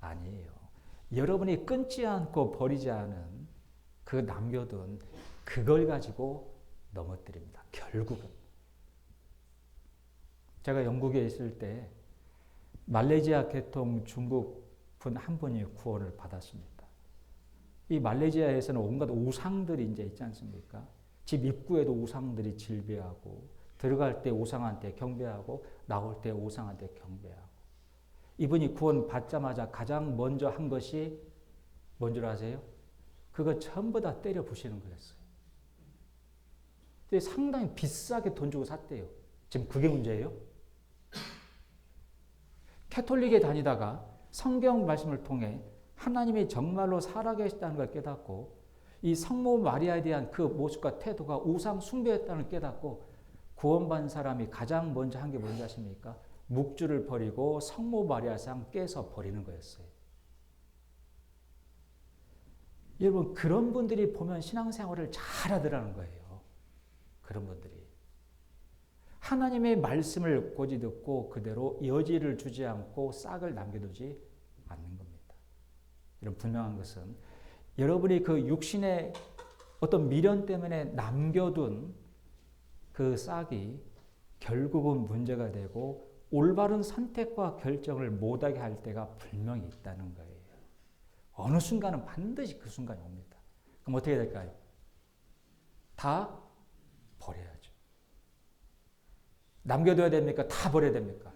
아니에요. 여러분이 끊지 않고 버리지 않은 그 남겨둔 그걸 가지고 넘어뜨립니다. 결국은. 제가 영국에 있을 때 말레이시아 계통 중국 분 한 분이 구원을 받았습니다. 이 말레이시아에서는 온갖 우상들이 이제 있지 않습니까? 집 입구에도 우상들이 질비하고, 들어갈 때 우상한테 경배하고, 나올 때 우상한테 경배하고. 이분이 구원 받자마자 가장 먼저 한 것이 뭔 줄 아세요? 그거 전부 다 때려 부시는 거였어요. 근데 상당히 비싸게 돈 주고 샀대요. 지금 그게 문제예요? 캐톨릭에 다니다가 성경 말씀을 통해 하나님이 정말로 살아계시다는 걸 깨닫고, 이 성모 마리아에 대한 그 모습과 태도가 우상 숭배였다는 걸 깨닫고, 구원받은 사람이 가장 먼저 한 게 뭔지 아십니까? 묵주를 버리고 성모 마리아상 깨서 버리는 거였어요. 여러분, 그런 분들이 보면 신앙생활을 잘하더라는 거예요. 그런 분들이. 하나님의 말씀을 고지 듣고 그대로 여지를 주지 않고 싹을 남겨두지 않는 겁니다. 이런 분명한 것은 여러분이 그 육신의 어떤 미련 때문에 남겨둔 그 싹이 결국은 문제가 되고 올바른 선택과 결정을 못하게 할 때가 분명히 있다는 거예요. 어느 순간은 반드시 그 순간이 옵니다. 그럼 어떻게 될까요? 다 버려야죠. 남겨둬야 됩니까? 다 버려야 됩니까?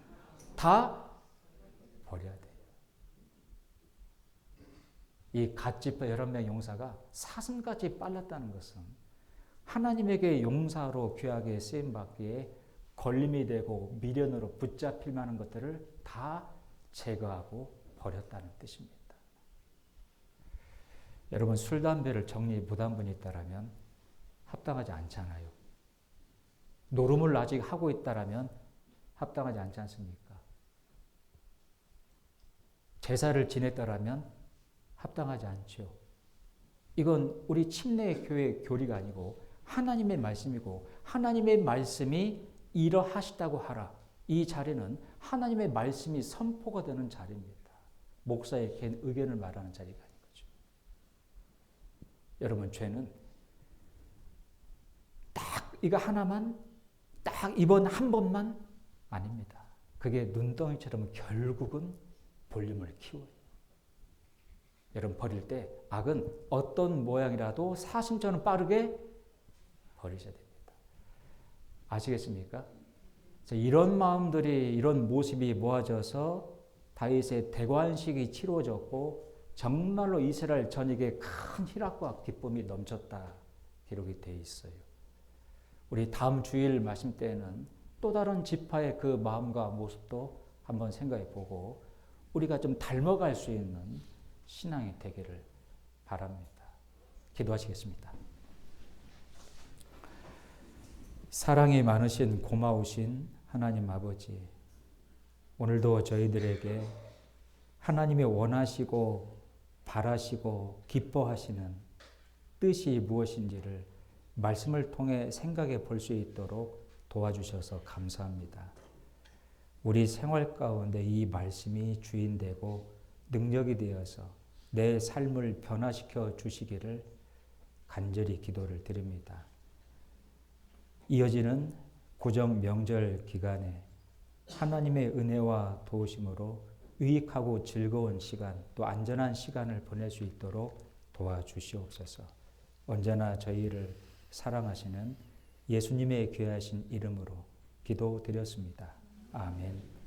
다 버려야 돼요. 이 갓지퍼 11명 용사가 사슴같이 빨랐다는 것은 하나님에게 용사로 귀하게 쓰임받기에 걸림이 되고 미련으로 붙잡힐 만한 것들을 다 제거하고 버렸다는 뜻입니다. 여러분, 술, 담배를 정리 못한 분이 있다면 합당하지 않잖아요. 노름을 아직 하고 있다면 합당하지 않지 않습니까? 제사를 지냈다면 합당하지 않죠. 이건 우리 침례 교회 교리가 아니고 하나님의 말씀이고, 하나님의 말씀이 이러하시다고 하라. 이 자리는 하나님의 말씀이 선포가 되는 자리입니다. 목사의 개인 의견을 말하는 자리가 아닌 거죠. 여러분, 죄는 딱 이거 하나만, 딱 이번 한 번만 아닙니다. 그게 눈덩이처럼 결국은 볼륨을 키워요. 여러분, 버릴 때 악은 어떤 모양이라도 사심처럼 빠르게 버리셔야 됩니다. 아시겠습니까? 이런 마음들이, 이런 모습이 모아져서 다윗의 대관식이 치루어졌고 정말로 이스라엘 전역에 큰 희락과 기쁨이 넘쳤다 기록이 되어 있어요. 우리 다음 주일 말씀 때에는 또 다른 지파의 그 마음과 모습도 한번 생각해 보고 우리가 좀 닮아갈 수 있는 신앙이 되기를 바랍니다. 기도하시겠습니다. 사랑이 많으신 고마우신 하나님 아버지, 오늘도 저희들에게 하나님의 원하시고 바라시고 기뻐하시는 뜻이 무엇인지를 말씀을 통해 생각해 볼 수 있도록 도와주셔서 감사합니다. 우리 생활 가운데 이 말씀이 주인되고 능력이 되어서 내 삶을 변화시켜 주시기를 간절히 기도를 드립니다. 이어지는 구정 명절 기간에 하나님의 은혜와 도우심으로 유익하고 즐거운 시간, 또 안전한 시간을 보낼 수 있도록 도와주시옵소서. 언제나 저희를 사랑하시는 예수님의 귀하신 이름으로 기도드렸습니다. 아멘.